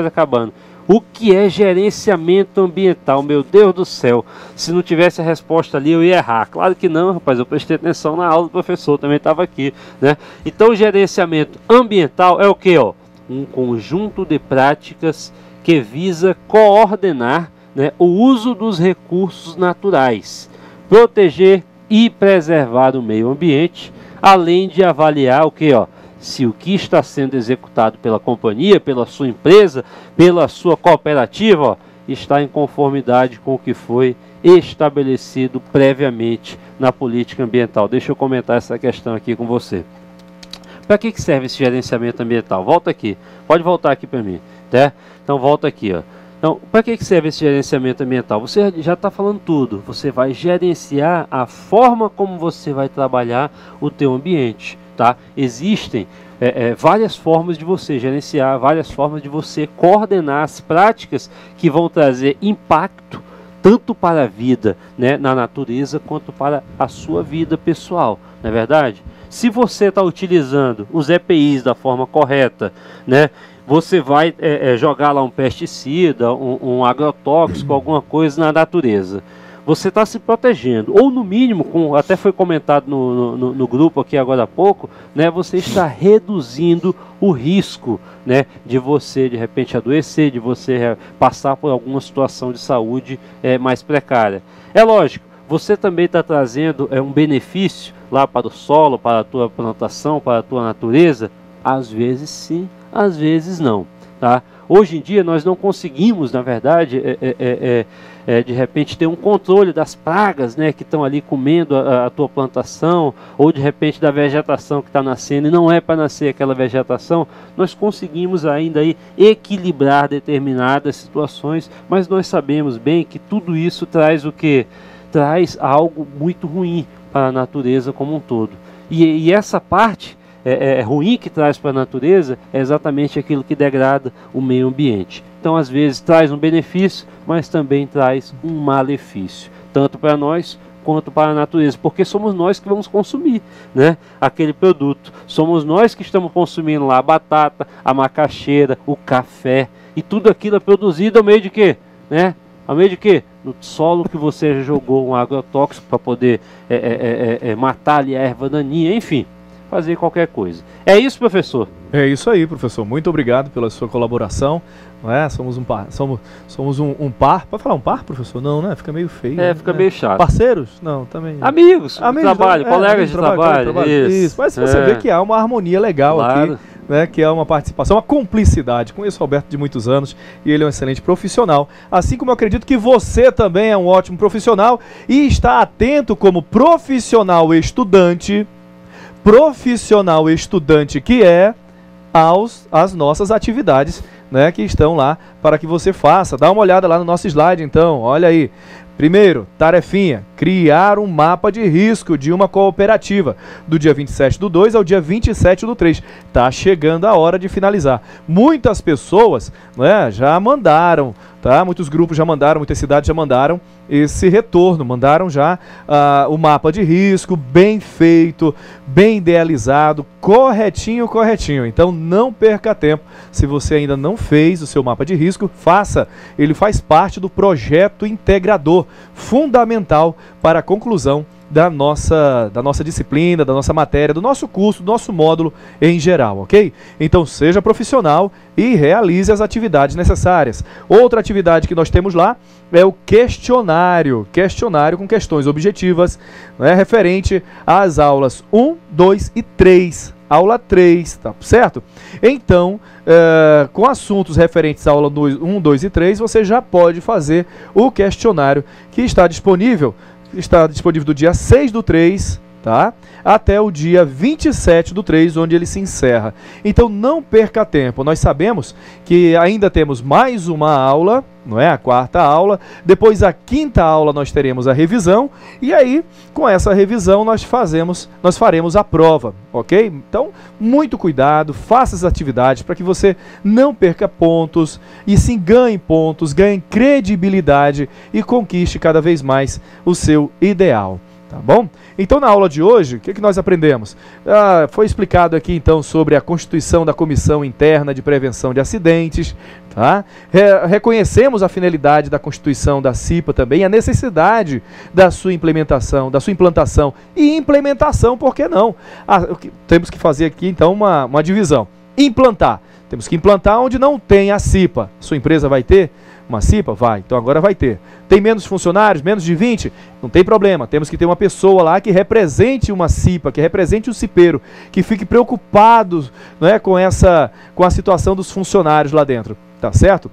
acabando. O que é gerenciamento ambiental? Meu Deus do céu, se não tivesse a resposta ali eu ia errar. Claro que não, rapaz, eu prestei atenção na aula do professor, também estava aqui, né? Então, gerenciamento ambiental é o que, ó? Um conjunto de práticas que visa coordenar, né, o uso dos recursos naturais, proteger e preservar o meio ambiente, além de avaliar o que, ó, se o que está sendo executado pela companhia, pela sua empresa, pela sua cooperativa, ó, está em conformidade com o que foi estabelecido previamente na política ambiental. Deixa eu comentar essa questão aqui com você. Para que serve esse gerenciamento ambiental? Volta aqui, pode voltar aqui para mim, tá? Então volta aqui, ó. Então, para que serve esse gerenciamento ambiental? Você já está falando tudo. Você vai gerenciar a forma como você vai trabalhar o teu ambiente, tá? Existem várias formas de você gerenciar, várias formas de você coordenar as práticas que vão trazer impacto tanto para a vida, né, na natureza, quanto para a sua vida pessoal, não é verdade? Se você está utilizando os EPIs da forma correta, né, você vai jogar lá um pesticida, um agrotóxico, alguma coisa na natureza. Você está se protegendo, ou no mínimo, como até foi comentado no grupo aqui agora há pouco, né, você está reduzindo o risco, né, de você de repente adoecer, de você passar por alguma situação de saúde mais precária. É lógico, você também está trazendo um benefício lá para o solo, para a tua plantação, para a tua natureza? Às vezes sim, às vezes não. tá? Hoje em dia nós não conseguimos, na verdade, de repente ter um controle das pragas, né, que estão ali comendo a tua plantação, ou de repente da vegetação que está nascendo e não é para nascer aquela vegetação. Nós conseguimos ainda aí equilibrar determinadas situações, mas nós sabemos bem que tudo isso traz o quê? Traz algo muito ruim para a natureza como um todo. E essa parte ruim que traz para a natureza é exatamente aquilo que degrada o meio ambiente. Então, às vezes, traz um benefício, mas também traz um malefício, tanto para nós quanto para a natureza, porque somos nós que vamos consumir, né, aquele produto. Somos nós que estamos consumindo lá a batata, a macaxeira, o café, e tudo aquilo é produzido ao meio de quê? Né? Ao meio de quê? No solo que você jogou um agrotóxico para poder matar ali a erva daninha, enfim, fazer qualquer coisa. É isso, professor? É isso aí, professor. Muito obrigado pela sua colaboração. Não é? Somos um par. Somos um par. Pode falar um par, professor? Não, né? Fica meio feio. Fica né? meio chato. Parceiros? Não, também. Amigos de trabalho, colegas de trabalho. Isso. Mas você vê que há uma harmonia legal aqui. Né, que é uma participação, uma cumplicidade. Conheço o Roberto de muitos anos e ele é um excelente profissional. Assim como eu acredito que você também é um ótimo profissional e está atento como profissional estudante que é às nossas atividades, né, que estão lá para que você faça. Dá uma olhada lá no nosso slide, então, olha aí. Primeiro, tarefinha, criar um mapa de risco de uma cooperativa, do dia 27/2 ao dia 27/3. Tá chegando a hora de finalizar. Muitas pessoas, né, já mandaram, tá? Muitos grupos já mandaram, muitas cidades já mandaram esse retorno, mandaram já o mapa de risco, bem feito, bem idealizado, corretinho. Então não perca tempo. Se você ainda não fez o seu mapa de risco, faça. Ele faz parte do projeto integrador, fundamental para a conclusão da nossa disciplina, da nossa matéria, do nosso curso, do nosso módulo em geral, ok? Então seja profissional e realize as atividades necessárias. Outra atividade que nós temos lá é o questionário com questões objetivas, né, referente às aulas 1, 2 e 3. Aula 3, tá certo? Então, com assuntos referentes à aula 1, 2 e 3, você já pode fazer o questionário que está disponível do dia 6/3, tá? Até o dia 27/3, onde ele se encerra. Então não perca tempo. Nós sabemos que ainda temos mais uma aula, não é? A 4ª aula. Depois a 5ª aula nós teremos a revisão. E aí, com essa revisão, nós faremos a prova, ok? Então, muito cuidado, faça as atividades para que você não perca pontos e sim ganhe pontos, ganhe credibilidade e conquiste cada vez mais o seu ideal. Tá bom? Então, na aula de hoje, o que nós aprendemos? Foi explicado aqui, então, sobre a constituição da Comissão Interna de Prevenção de Acidentes, tá? Reconhecemos a finalidade da constituição da CIPA também, a necessidade da sua implementação e implementação, por que não? Temos que fazer aqui, então, uma divisão. Implantar. Temos que implantar onde não tem a CIPA. Sua empresa vai ter uma CIPA? Vai. Então agora vai ter. Tem menos funcionários? Menos de 20? Não tem problema. Temos que ter uma pessoa lá que represente uma CIPA, que represente o cipeiro, que fique preocupado, né, com a situação dos funcionários lá dentro. Tá certo?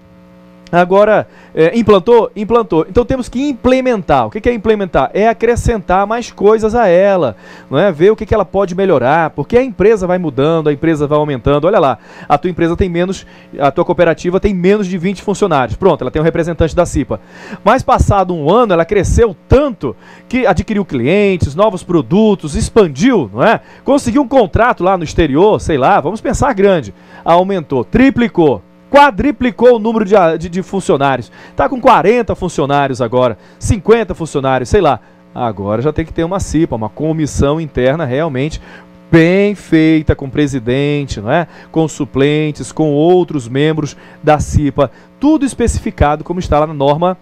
Agora, implantou? Implantou. Então temos que implementar. O que é implementar? É acrescentar mais coisas a ela, não é? Ver o que ela pode melhorar, porque a empresa vai mudando, a empresa vai aumentando. Olha lá, a tua empresa tem menos, a tua cooperativa tem menos de 20 funcionários. Pronto, ela tem um representante da CIPA. Mas passado um ano, ela cresceu tanto que adquiriu clientes, novos produtos, expandiu, não é? Conseguiu um contrato lá no exterior, sei lá, vamos pensar grande. Aumentou, triplicou, quadriplicou o número de funcionários. Está com 40 funcionários agora, 50 funcionários, sei lá. Agora já tem que ter uma CIPA, uma comissão interna realmente bem feita, com presidente, não é? Com suplentes, com outros membros da CIPA. Tudo especificado como está lá na norma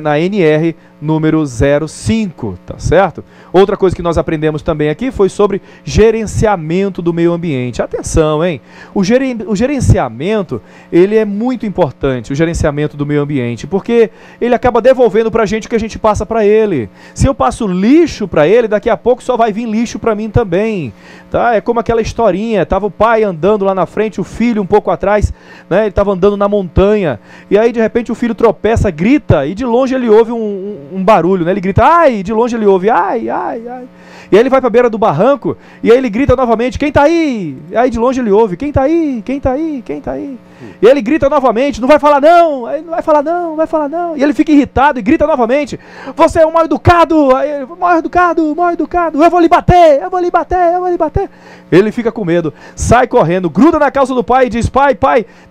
na NR número 05, tá certo? Outra coisa que nós aprendemos também aqui foi sobre gerenciamento do meio ambiente. Atenção, hein? O gerenciamento, ele é muito importante, o gerenciamento do meio ambiente, porque ele acaba devolvendo pra gente o que a gente passa pra ele. Se eu passo lixo pra ele, daqui a pouco só vai vir lixo pra mim também, tá? É como aquela historinha, tava o pai andando lá na frente, o filho um pouco atrás, né? Ele tava andando na montanha, e aí de repente o filho tropeça, grita, e de longe ele ouve um barulho, né? Ele grita, ai, de longe ele ouve, ai, ai, ai. E aí ele vai para a beira do barranco, e aí ele grita novamente, quem tá aí? E aí de longe ele ouve, quem tá aí? Quem tá aí? Quem tá aí? E aí ele grita novamente, não vai falar não, aí não vai falar não, não vai falar não. E ele fica irritado e grita novamente, você é um mal educado, aí, mal educado, eu vou lhe bater, eu vou lhe bater, eu vou lhe bater. Ele fica com medo, sai correndo, gruda na calça do pai e diz, pai,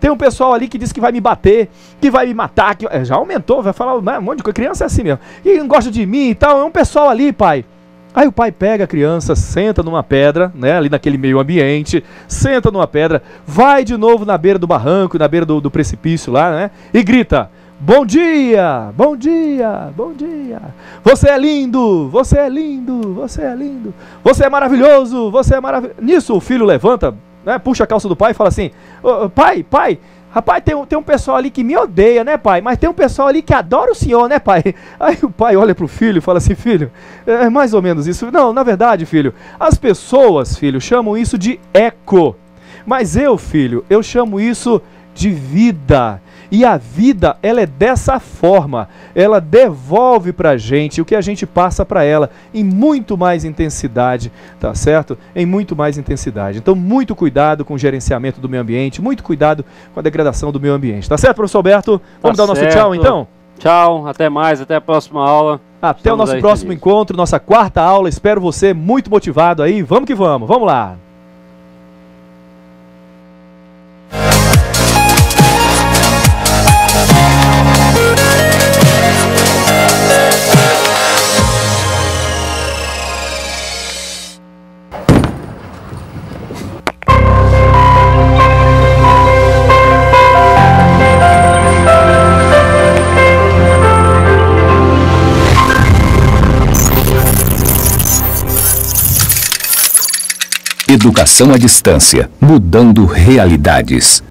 tem um pessoal ali que diz que vai me bater, que vai me matar, que... já aumentou, vai falar um monte de coisa, criança é assim mesmo, e não gosta de mim e tal, é um pessoal ali, pai. Aí o pai pega a criança, senta numa pedra, né, ali naquele meio ambiente, senta numa pedra, vai de novo na beira do barranco, na beira do precipício lá, né, e grita, bom dia, bom dia, bom dia, você é lindo, você é lindo, você é lindo, você é maravilhoso, você é maravilhoso. Nisso o filho levanta, né, puxa a calça do pai e fala assim, pai, rapaz, tem um pessoal ali que me odeia, né, pai? Mas tem um pessoal ali que adora o senhor, né, pai? Aí o pai olha pro filho e fala assim, filho, é mais ou menos isso. Não, na verdade, filho, as pessoas, filho, chamam isso de eco. Mas eu, filho, eu chamo isso de vida. E a vida, ela é dessa forma. Ela devolve pra gente o que a gente passa pra ela em muito mais intensidade, tá certo? Em muito mais intensidade. Então, muito cuidado com o gerenciamento do meio ambiente, muito cuidado com a degradação do meio ambiente. Tá certo, professor Alberto? Vamos dar o nosso tchau, então? Tchau, até mais, até a próxima aula. Até o nosso próximo encontro, nossa quarta aula. Espero você muito motivado aí. Vamos que vamos. Vamos lá. Educação à distância, mudando realidades.